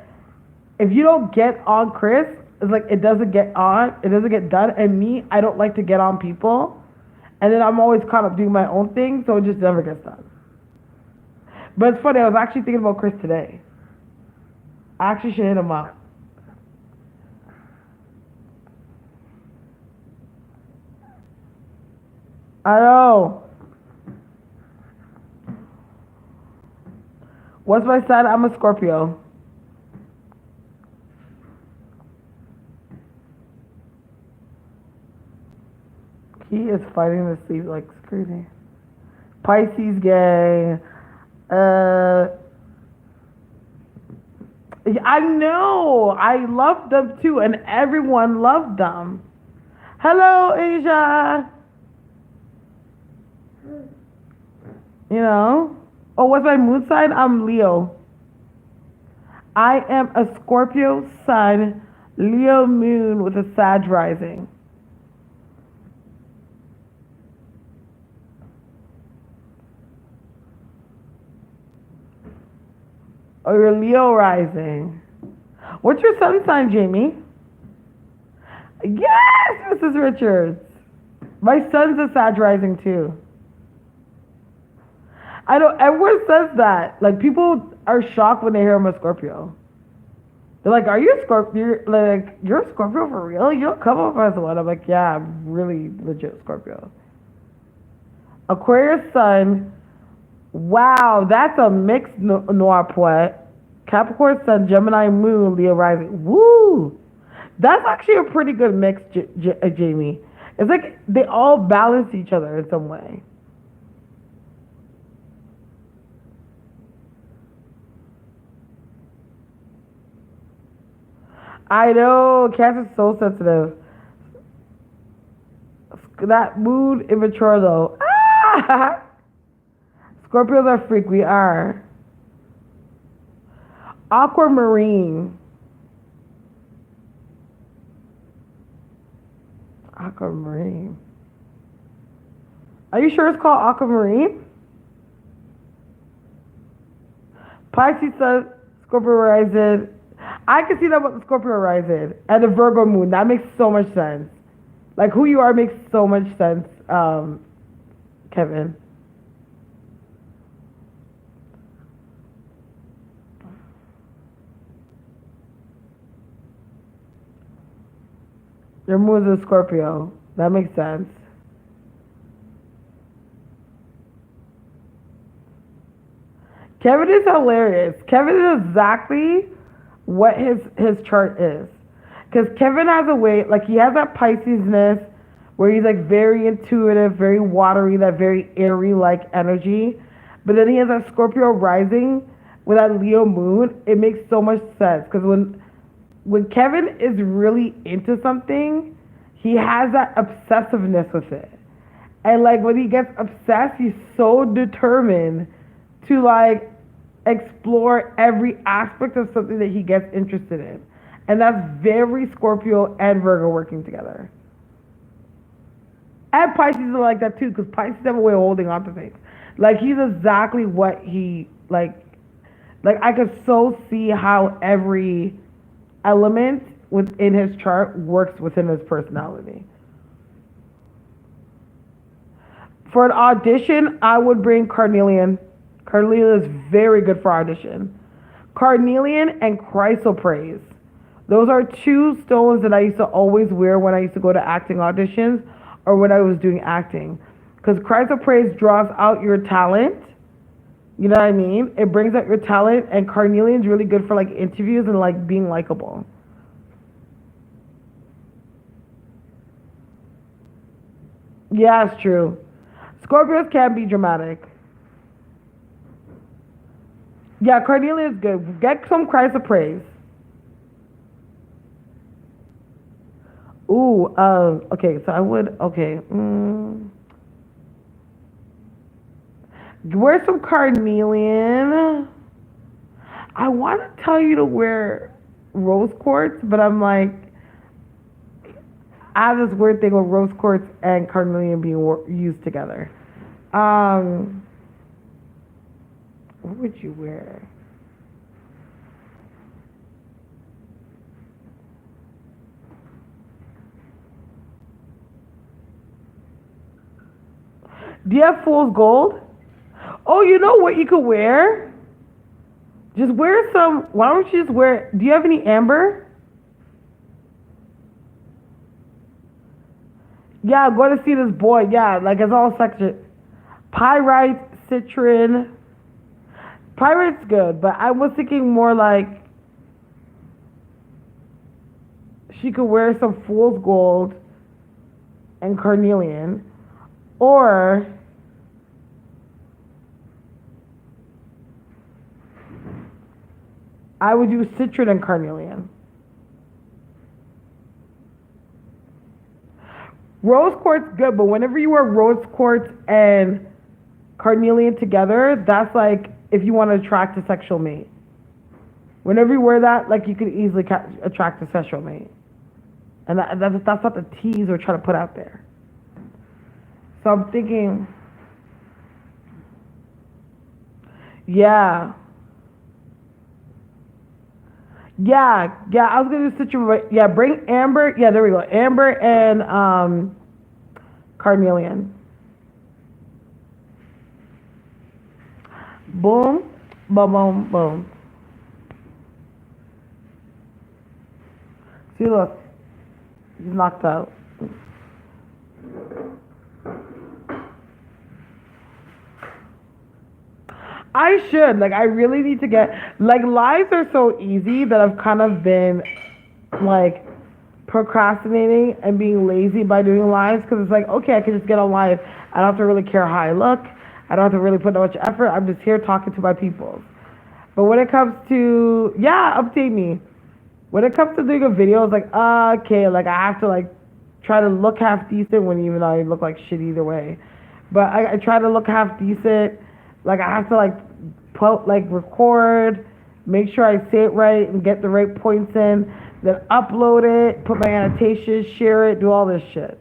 if you don't get on Chris, it's like, it doesn't get done. And me, I don't like to get on people. And then I'm always caught up doing my own thing, so it just never gets done. But it's funny, I was actually thinking about Chris today. I actually should hit him up. I know. What's my sign? I'm a Scorpio. He is fighting to sleep like crazy. Pisces gang. I know. I love them too, and everyone loved them. Hello, Asia. Oh, what's my moon sign? I'm Leo. I am a Scorpio sun, Leo moon with a Sag rising. Oh, you're Leo rising. What's your sun sign, Jamie? Yes, Mrs. Richards. My son's a Sag rising too. I know everyone says that. Like people are shocked when they hear I'm a Scorpio. They're like, "Are you a Scorpio? You're a Scorpio for real? You don't come off as one." I'm like, "Yeah, I'm really legit Scorpio." Aquarius Sun. Wow, that's a mixed noir poet. Capricorn Sun, Gemini Moon, Leo Rising. Woo! That's actually a pretty good mix, Jamie. It's like they all balance each other in some way. I know, Cancer's so sensitive. That mood immature though. Ah! Scorpios are freak. We are. Aquamarine. Aquamarine. Are you sure it's called aquamarine? Pisces Sun, Scorpio rising. I can see that with the Scorpio rising and the Virgo moon. That makes so much sense. Like who you are makes so much sense, Kevin. Your moon is a Scorpio. That makes sense. Kevin is hilarious. Kevin is exactly what his chart is. Because Kevin has a way, like he has that Piscesness where he's like very intuitive, very watery, that very airy like energy. But then he has that Scorpio rising with that Leo moon. It makes so much sense. Because when Kevin is really into something, he has that obsessiveness with it. And like when he gets obsessed, he's so determined to like explore every aspect of something that he gets interested in. And that's very Scorpio and Virgo working together. And Pisces are like that too, because Pisces have a way of holding on to things. Like he's exactly what he like I could so see how every element within his chart works within his personality. For an audition, I would bring carnelian. Carnelian is very good for audition. Carnelian and chrysoprase. Those are two stones that I used to always wear when I used to go to acting auditions or when I was doing acting. Because chrysoprase draws out your talent. You know what I mean? It brings out your talent, and carnelian is really good for like interviews and like being likable. Yeah, it's true. Scorpios can be dramatic. Yeah, carnelian is good. Get some chrysoprase. Ooh, okay, so I would, okay. Wear some carnelian. I want to tell you to wear rose quartz, but I'm like, I have this weird thing with rose quartz and carnelian being used together. Um, what would you wear? Do you have fool's gold? Oh, you know what you could wear? Just wear some. Why don't you just wear? Do you have any amber? Yeah, I'm going to see this boy. Yeah, like it's all section. Pyrite, citron. Pyrite's good, but I was thinking more like she could wear some fool's gold and carnelian, or I would do citron and carnelian. Rose quartz good, but whenever you wear rose quartz and carnelian together, that's like if you want to attract a sexual mate. Whenever you wear that, like you could easily attract a sexual mate, and that's not the tease we're trying to put out there. So I'm thinking, yeah, Yeah, I was gonna do situation. Yeah, bring Amber. Yeah, there we go. Amber and Carnelian. Boom, boom, boom, boom. See, look, he's knocked out. I should. Like, I really need to get. Like, lives are so easy that I've kind of been, like, procrastinating and being lazy by doing lives because it's like, okay, I can just get on live. I don't have to really care how I look. I don't have to really put much effort. I'm just here talking to my people. But when it comes to, yeah, update me. When it comes to doing a video, it's like, okay, like, I have to, like, try to look half decent when even though I look like shit either way. But I try to look half decent. Like, I have to, like, record, make sure I say it right and get the right points in, then upload it, put my annotations, share it, do all this shit.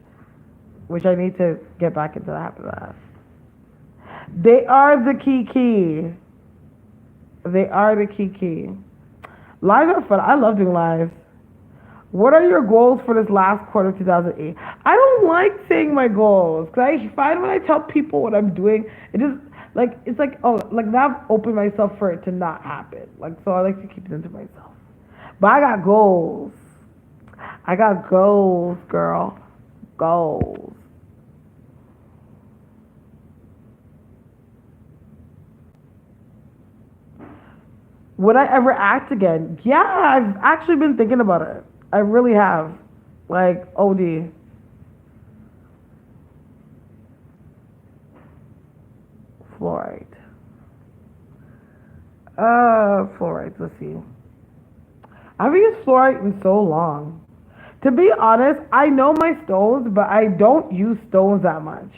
Which I need to get back into the habit of that. They are the key. They are the key. Lives are fun. I love doing lives. What are your goals for this last quarter of 2008? I don't like saying my goals because I find when I tell people what I'm doing, it just like it's like oh like now I've opened myself for it to not happen. Like so I like to keep it into myself. But I got goals. I got goals, girl. Goals. Would I ever act again? Yeah, I've actually been thinking about it. I really have. Like, OD. Fluoride. Fluoride, let's see. I haven't used fluoride in so long. To be honest, I know my stones, but I don't use stones that much.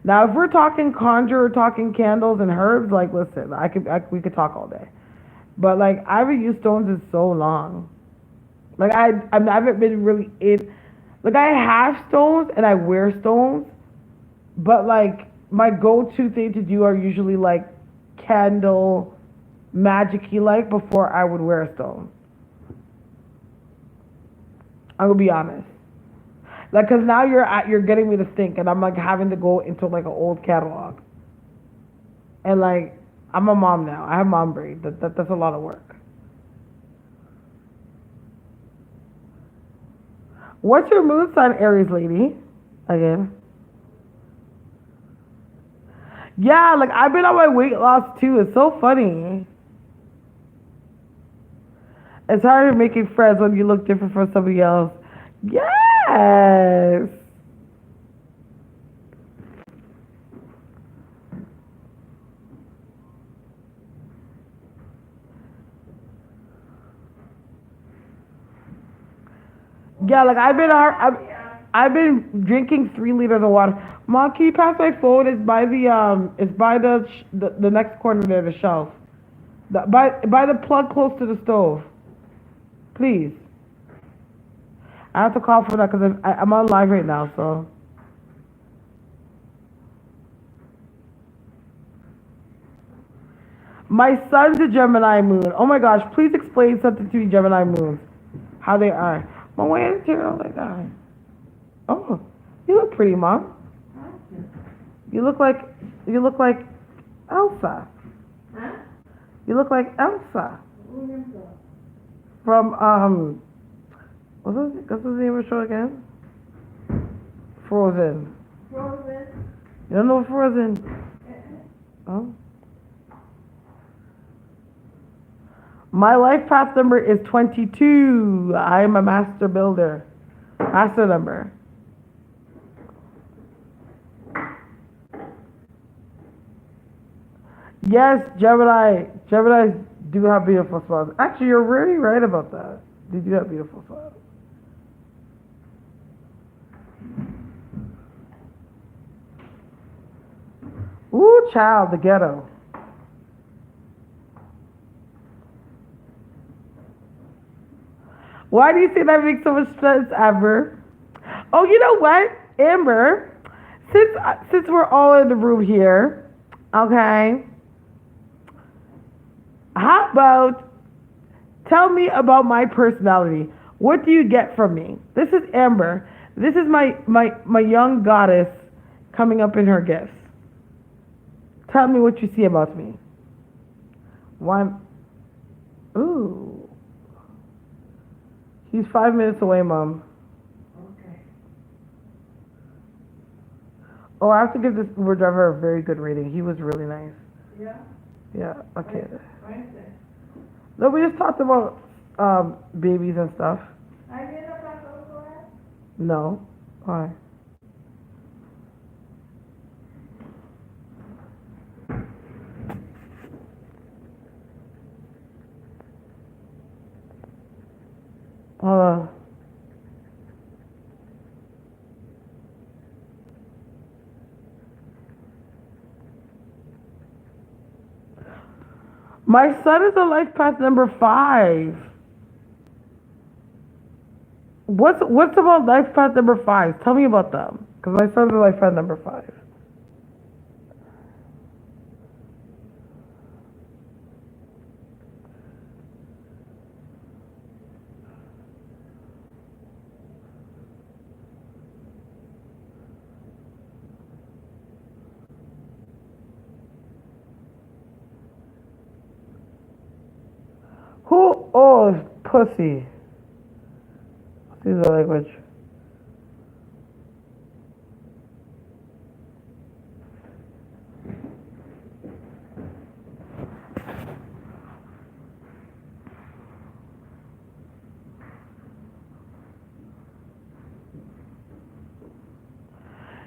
Now, if we're talking conjure, talking candles and herbs, like, listen, we could talk all day. But like I haven't used stones in so long. Like I haven't been really in. Like I have stones and I wear stones, but like my go-to thing to do are usually like candle, magic-y like before I would wear a stone. I'm gonna be honest. Like, cause now you're getting me to think, and I'm like having to go into like an old catalog, and like I'm a mom now. I have mom brain. That's a lot of work. What's your moon sign, Aries lady? Again. Yeah, like I've been on my weight loss too. It's so funny. It's hard making friends when you look different from somebody else. Yes. Yeah, like I've been drinking 3 liters of water. Mom, can you pass my phone? It's by the next corner there, the shelf. By the plug close to the stove, please. I have to call for that because I'm on live right now. So my son's a Gemini moon. Oh my gosh, please explain something to me, Gemini moons, how they are. Mom, why is it like that? Oh, you look pretty, Mom. You look like Elsa. Huh? You look like Elsa. From what's the name of the show again? Frozen. Frozen. You don't know Frozen? Oh. My life path number is 22. I am a master builder. Master number. Yes, Gemini. Geminis do have beautiful spots. Actually, you're really right about that. They do have beautiful spots. Ooh, child, the ghetto. Why do you say that makes so much sense, Amber? Oh, you know what, Amber? Since we're all in the room here, okay. How about tell me about my personality. What do you get from me? This is Amber. This is my young goddess coming up in her gifts. Tell me what you see about me. One. Ooh. He's 5 minutes away, Mom. Okay. Oh, I have to give this Uber driver a very good rating. He was really nice. Yeah? Yeah, okay. Why is that? No, we just talked about babies and stuff. I did a paso for her. No. Why? Uh, my son is a life path number 5. What's about life path number 5? Tell me about them. Because my son's a life path number 5. Who? Oh, pussy. Use the language.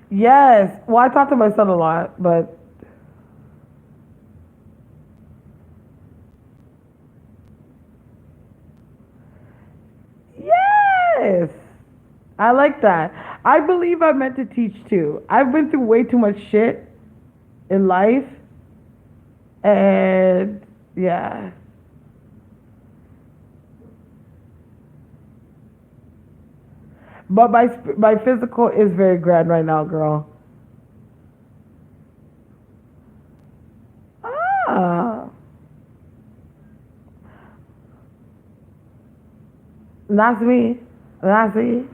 Yes. Well, I talk to my son a lot, but yes. I like that. I believe I'm meant to teach too. I've been through way too much shit in life, and yeah. But my physical is very grand right now, girl. Ah, that's me. That's me.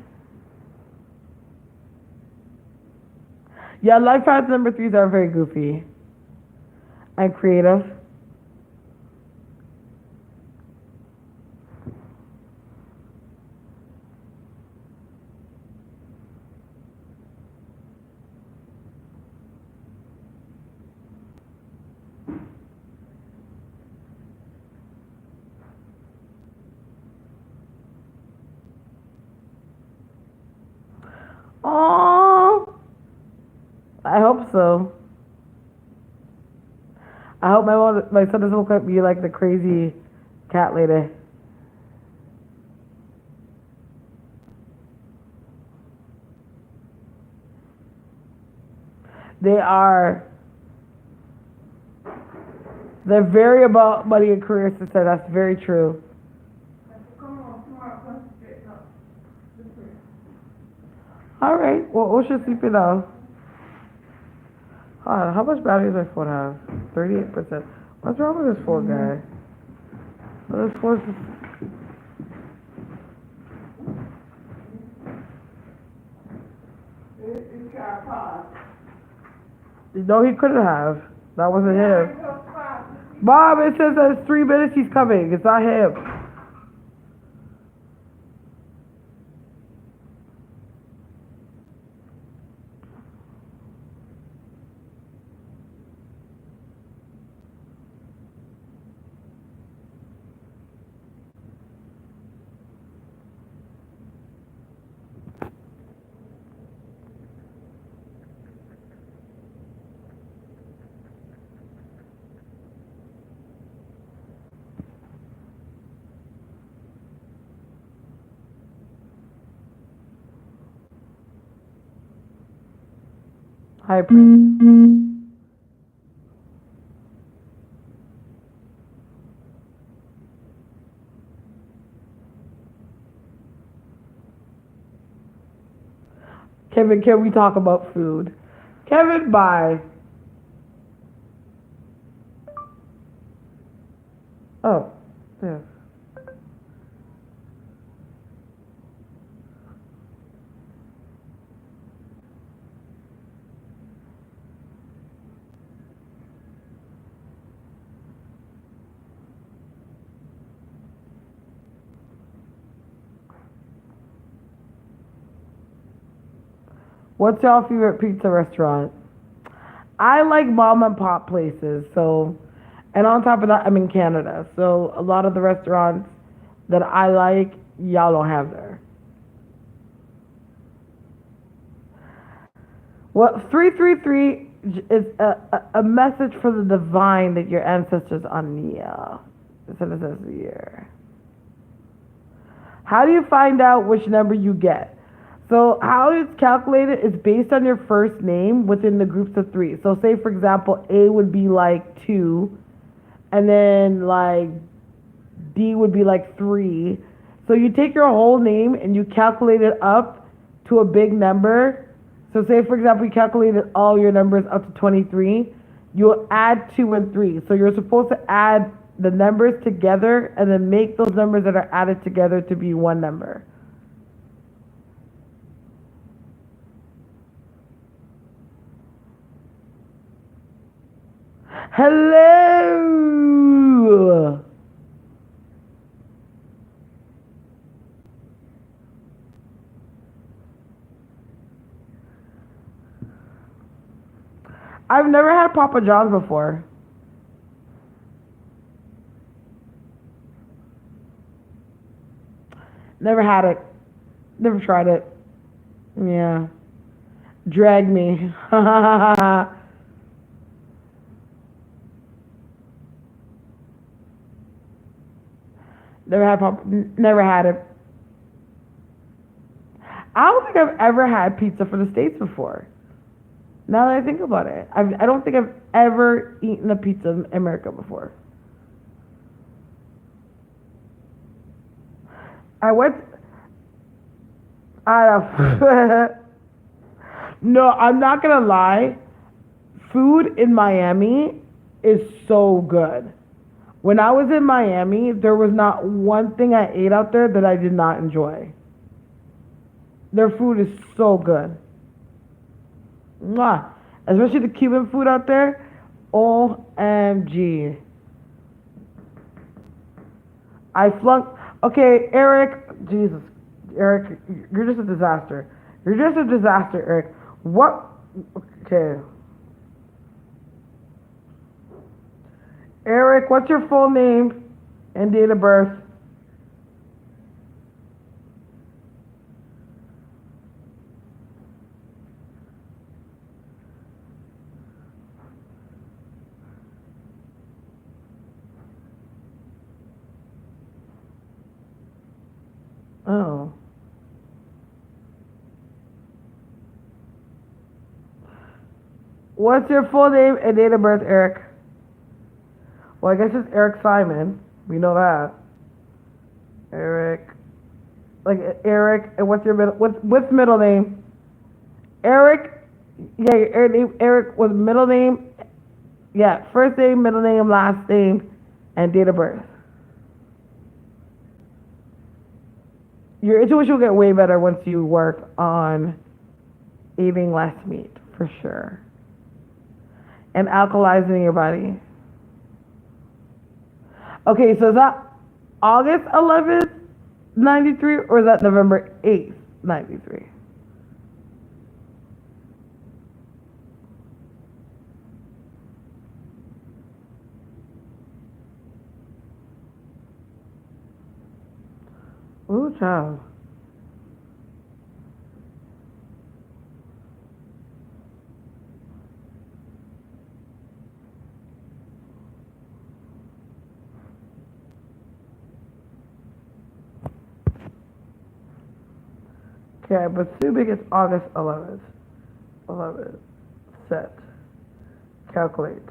Yeah, life path number 3s are very goofy and creative. Oh, I hope so. I hope my son doesn't look like me like the crazy cat lady. They are. They're very about money and career success. That's very true. Come on, concentrate now. All right. Well, we should sleep it now. How much battery does my phone have? 38%. What's wrong with this phone guy? This phone's It's got a pause. no, he couldn't have. That wasn't him. It's a pause. Bob, it says that it's 3 minutes he's coming. It's not him. Hi, Prince. Kevin, can we talk about food? Kevin, bye. Oh, yes. What's y'all favorite pizza restaurant? I like mom and pop places. So, and on top of that, I'm in Canada. So a lot of the restaurants that I like, y'all don't have there. Well, 333 is a message for the divine that your ancestors are near. That's what it says here. How do you find out which number you get? So how it's calculated is based on your first name within the groups of three. So say for example, A would be like 2, and then like D would be like 3. So you take your whole name and you calculate it up to a big number. So say for example, you calculated all your numbers up to 23. You'll add 2 and 3. So you're supposed to add the numbers together and then make those numbers that are added together to be one number. Hello. I've never had Papa John's before. Never had it. Never tried it. Yeah. Drag me. Never had it. I don't think I've ever had pizza from the States before. Now that I think about it, I don't think I've ever eaten a pizza in America before. I went. I no, I'm not gonna lie. Food in Miami is so good. When I was in Miami, there was not one thing I ate out there that I did not enjoy. Their food is so good. Mwah. Especially the Cuban food out there. OMG. I flunked. Okay, Eric. Jesus. Eric, you're just a disaster. You're just a disaster, Eric. What? Okay. Eric, what's your full name and date of birth? Oh. What's your full name and date of birth, Eric? Well, I guess it's Eric Simon. We know that. Eric. Like Eric, and what's your what's middle name? Eric. Yeah, Eric was middle name. Yeah, first name, middle name, last name, and date of birth. Your intuition will get way better once you work on eating less meat, for sure, and alkalizing your body. Okay, so is that August 11th, 93, or is that November 8th, 93? Ooh, child. Okay, but assuming it's August 11th. 11th. Set. Calculate.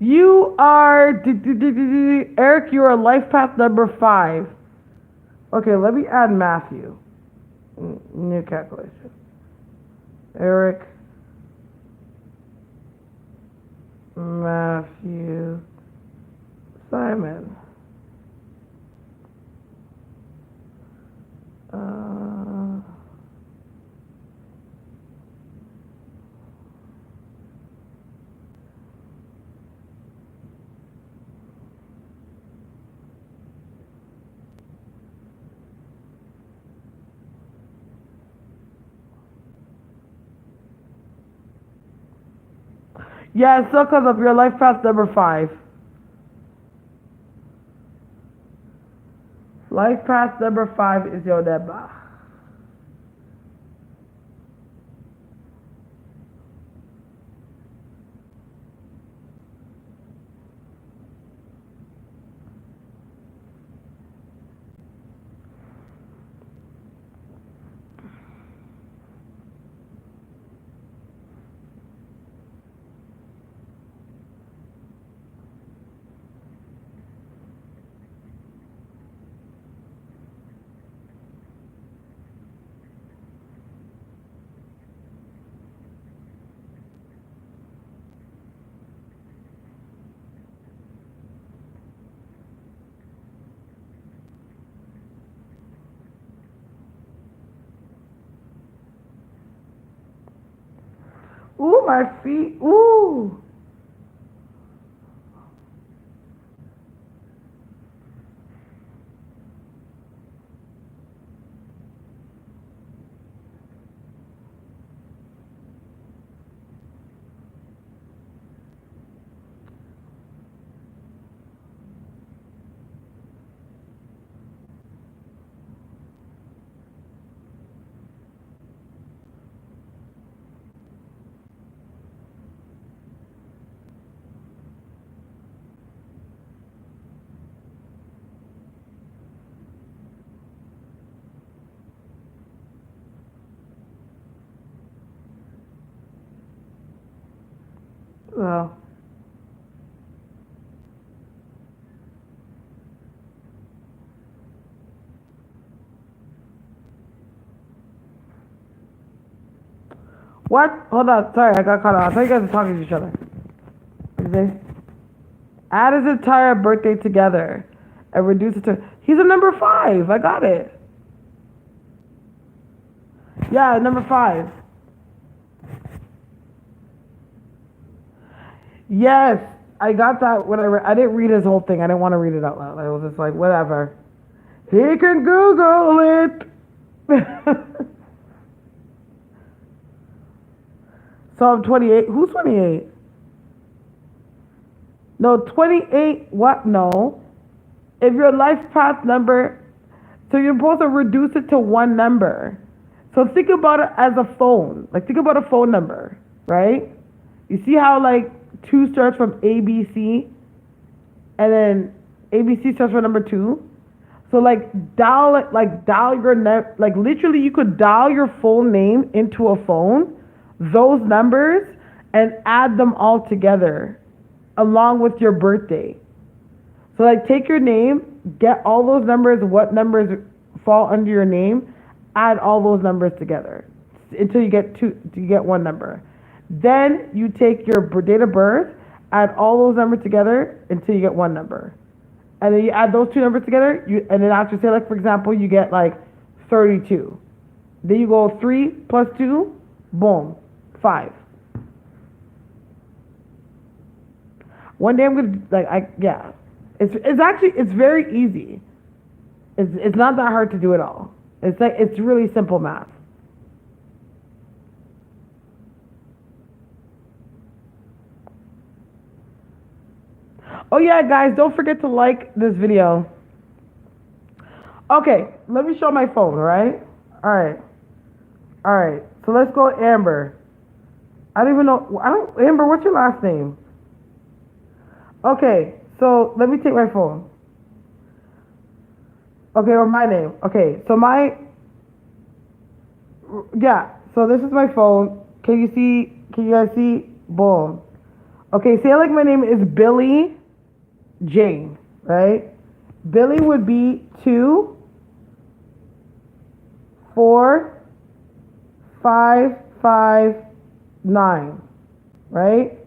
You are, Eric, you are life path number 5. Okay, let me add Matthew. New calculation. Eric, Matthew, Simon. Uh, Yeah, it still comes up. Your life path number 5. Life path number 5 is your number. Ooh, my feet. Ooh. Well, what? Hold on. Sorry, I got cut off. I thought you guys were talking to each other. What did you say? Add his entire birthday together and reduce it to. He's a number 5. I got it. Yeah, number 5. Yes, I got that when I didn't read his whole thing. I didn't want to read it out loud. I was just like, whatever. He can Google it. So I'm 28. Who's 28? No, 28. What? No. If your life path number, so you're supposed to reduce it to one number. So think about it as a phone. Like think about a phone number, right? You see how like 2 starts from ABC, and then ABC starts from number 2. So dial your like literally you could dial your full name into a phone, those numbers, and add them all together along with your birthday. So like take your name, get all those numbers, what numbers fall under your name, add all those numbers together until you get one number. Then you take your date of birth, add all those numbers together until you get one number. And then you add those 2 numbers together, and then after, say like for example, you get like 32. Then you go 3 plus 2, boom, 5. One day I'm gonna it's very easy. It's not that hard to do at all. It's really simple math. Oh yeah, guys, don't forget to like this video. Okay, let me show my phone, right? Alright. So let's go Amber. Amber, what's your last name? Okay, so let me take my phone. Okay, or my name. Okay, so so this is my phone. Can you guys see? Boom. Okay, say like my name is Billy Jane, right? Billy would be 2, 4, 5, 5, 9, right?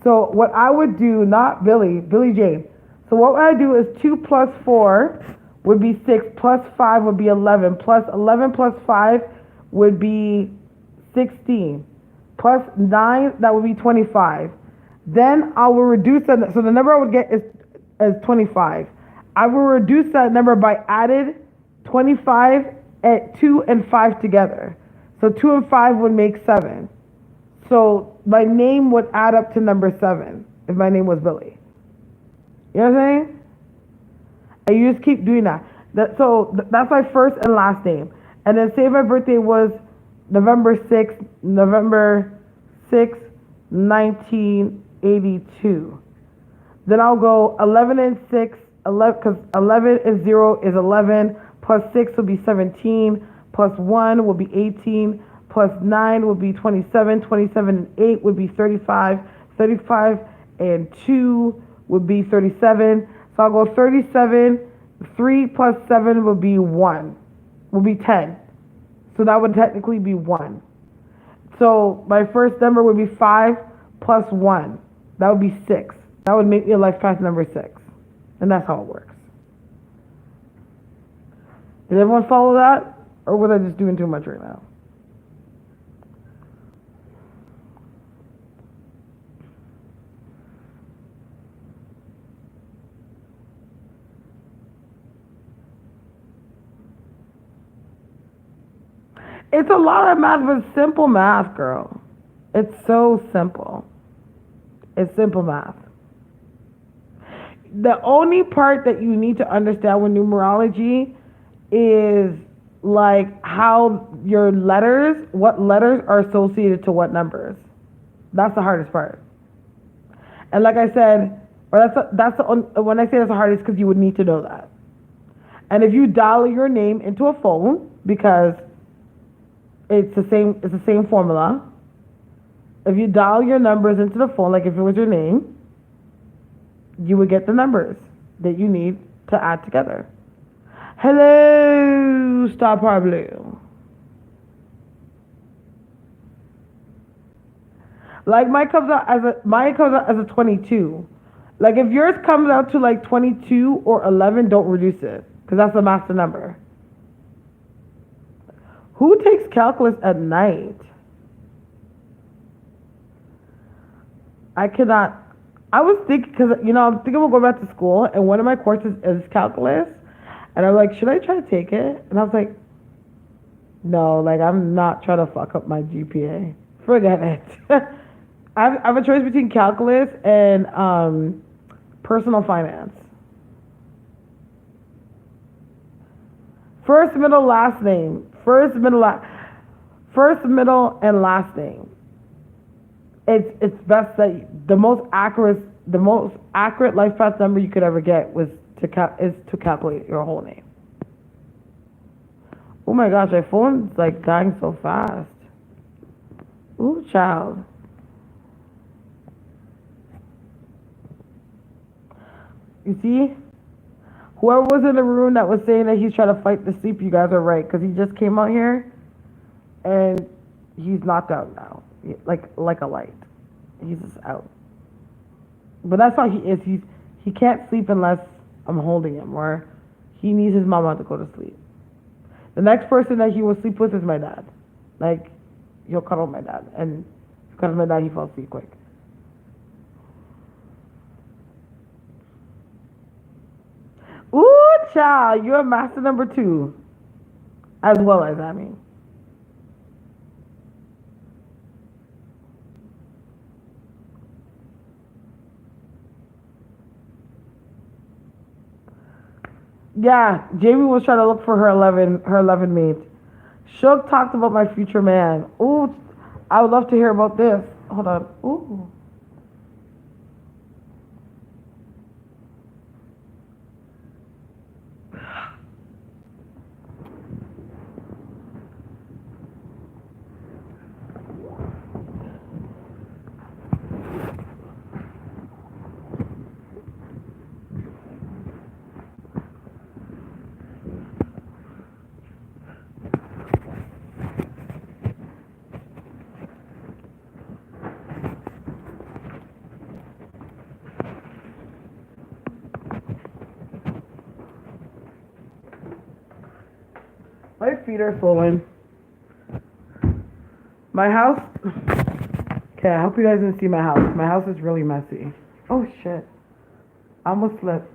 So what I would do, not Billy Jane. So what I do is 2 plus 4 would be 6, plus 5 would be 11, plus 11 plus 5 would be 16, plus 9, that would be 25. Then I will reduce that, so the number I would get is 25. I will reduce that number by added 25 at 2 and 5 together. So 2 and 5 would make 7. So my name would add up to number 7 if my name was Billy. You know what I'm saying? And you just keep doing that. That's my first and last name. And then say my birthday was November 6th, 1982. Then I'll go 11 and 6, 11, because 11 and 0 is 11, plus 6 will be 17, plus 1 will be 18, plus 9 will be 27, 27 and 8 would be 35, 35 and 2 would be 37. So I'll go 37, 3 plus 7 would be 1, would be 10. So that would technically be 1. So my first number would be 5 plus 1. That would be 6. That would make me a life path number 6. And that's how it works. Did everyone follow that? Or was I just doing too much right now? It's a lot of math, but it's simple math, girl. It's so simple. It's simple math. The only part that you need to understand with numerology is like how your letters, what letters are associated to what numbers. That's the hardest part. And like I said, that's the only, when I say that's the hardest, because you would need to know that. And if you dial your name into a phone, because it's the same formula. If you dial your numbers into the phone, like if it was your name, you would get the numbers that you need to add together. Hello, Star Pablo. Like mine comes out as a 22. Like if yours comes out to like 22 or 11, don't reduce it, because that's the master number. Who takes calculus at night? I cannot. I was thinking, because, I'm thinking about going back to school, and one of my courses is calculus. And I'm like, should I try to take it? And I was like, no, like, I'm not trying to fuck up my GPA. Forget it. I have a choice between calculus and personal finance. First, middle, last name. First, middle, and last name. It's best that the most accurate life path number you could ever get is to calculate your whole name. Oh my gosh, my phone's like dying so fast. Ooh, child. You see? Whoever was in the room that was saying that he's trying to fight the sleep, you guys are right, because he just came out here and he's knocked out now, like a light. He's just out. But that's how he is. He can't sleep unless I'm holding him, or he needs his mama to go to sleep. The next person that he will sleep with is my dad. Like, he'll cuddle my dad, and if he cuddles my dad, he falls asleep quick. Ooh, child, you're master number 2. As well as, I mean. Yeah, Jamie was trying to look for her 11 mate. Shook talked about my future man. Ooh, I would love to hear about this. Hold on. Ooh. My feet are swollen. My house. Okay, I hope you guys didn't see my house. My house is really messy. Oh shit. I almost slipped.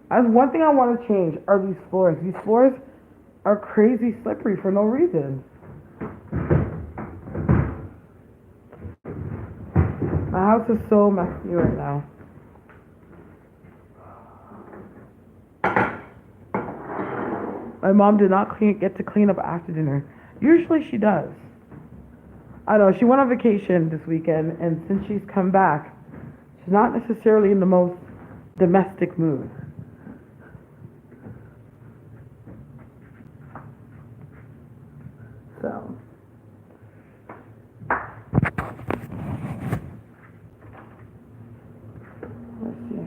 That's one thing I want to change are these floors. These floors are crazy slippery for no reason. My house is so messy right now. My mom did not get to clean up after dinner. Usually she does. I know, she went on vacation this weekend, and since she's come back, she's not necessarily in the most domestic mood. So. Let's see.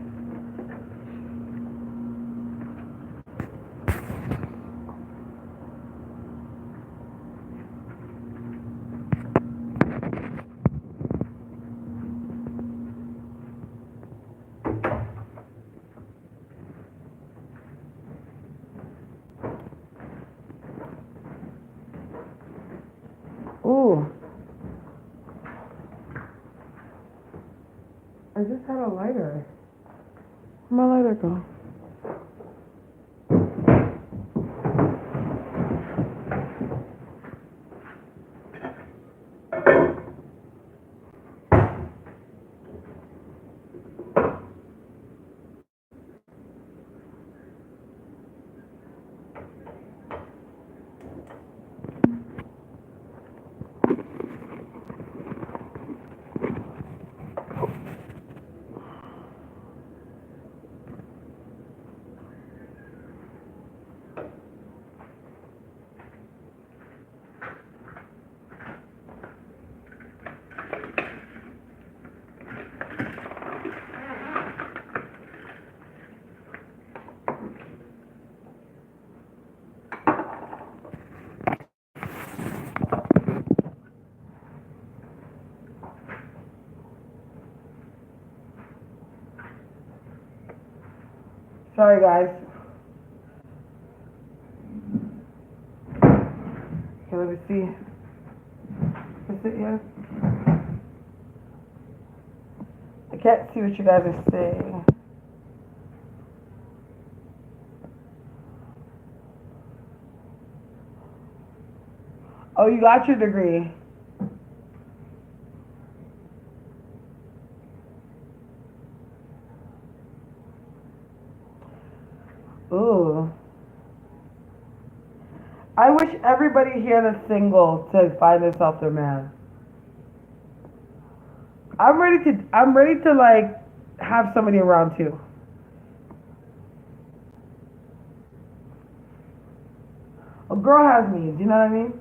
Ooh. I just had a lighter. Where'd my lighter go? Sorry, guys. Okay, let me see. Is it here? I can't see what you guys are saying. Oh, you got your degree. Ooh. I wish everybody here that's single to find themselves their man. I'm ready to like have somebody around too. A girl has needs, you know what I mean?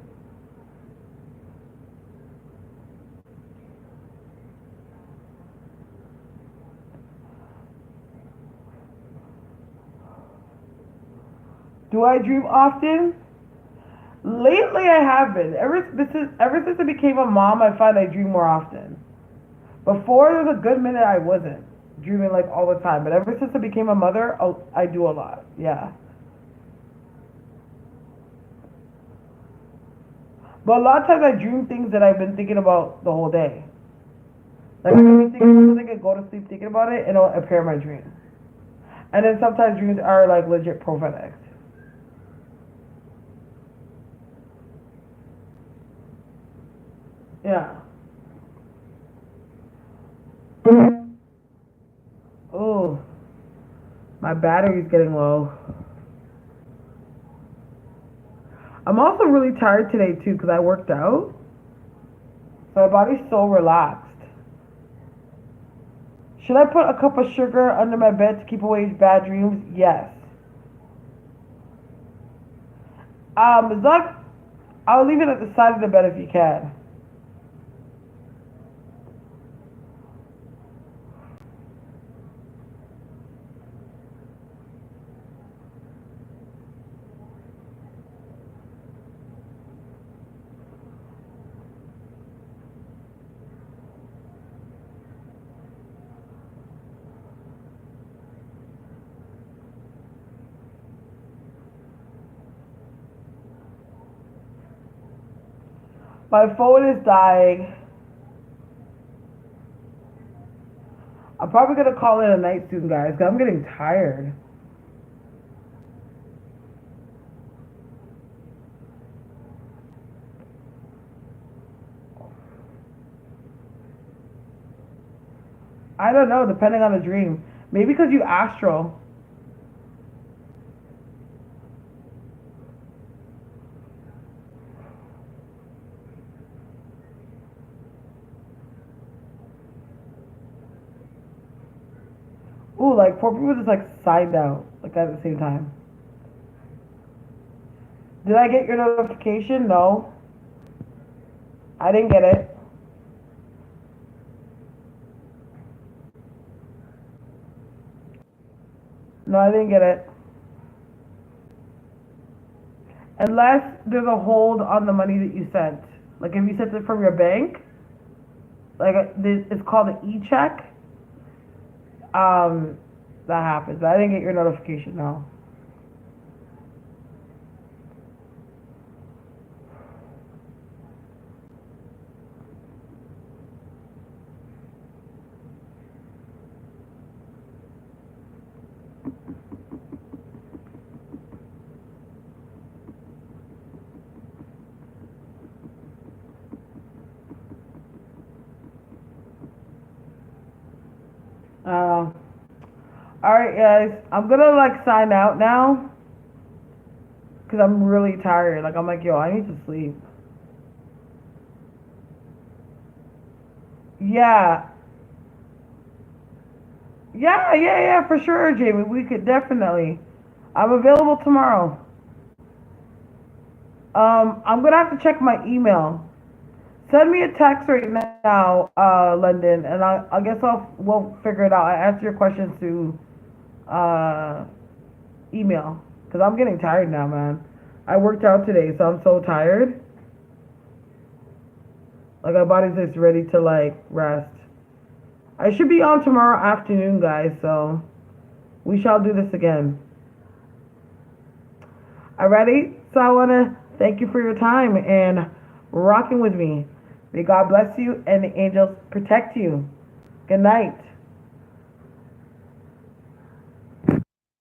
Do I dream often? Lately, I have been. Ever since I became a mom, I find I dream more often. Before, there was a good minute I wasn't dreaming like all the time. But ever since I became a mother, I do a lot. Yeah. But a lot of times I dream things that I've been thinking about the whole day. Like I can be thinking about something and go to sleep thinking about it, and it'll appear in my dream. And then sometimes dreams are like legit prophetic. Yeah. Oh, my battery's getting low. I'm also really tired today too because I worked out. So my body's so relaxed. Should I put a cup of sugar under my bed to keep away bad dreams? Yes. It's not. I'll leave it at the side of the bed if you can. My phone is dying. I'm probably gonna call it a night soon, guys, because I'm getting tired. I don't know, depending on the dream. Maybe because you astral. Ooh, like four people just like signed out, like at the same time. Did I get your notification? No. I didn't get it. No, I didn't get it. Unless there's a hold on the money that you sent. Like if you sent it from your bank, like it's called an e-check. Um, that happens. I didn't get your notification. No. Uh, all right, guys. I'm gonna like sign out now because I'm really tired. Like I'm like, yo, I need to sleep. Yeah, yeah, for sure, Jamie. We could definitely. I'm available tomorrow. I'm gonna have to check my email. Send me a text right now, London, and I guess we'll figure it out. I answer your questions through uh, email because I'm getting tired now, man. I worked out today, so I'm so tired. Like my body's just ready to like rest. I should be on tomorrow afternoon, guys. So we shall do this again. Alrighty. So I wanna thank you for your time and rocking with me. May God bless you and the angels protect you. Good night.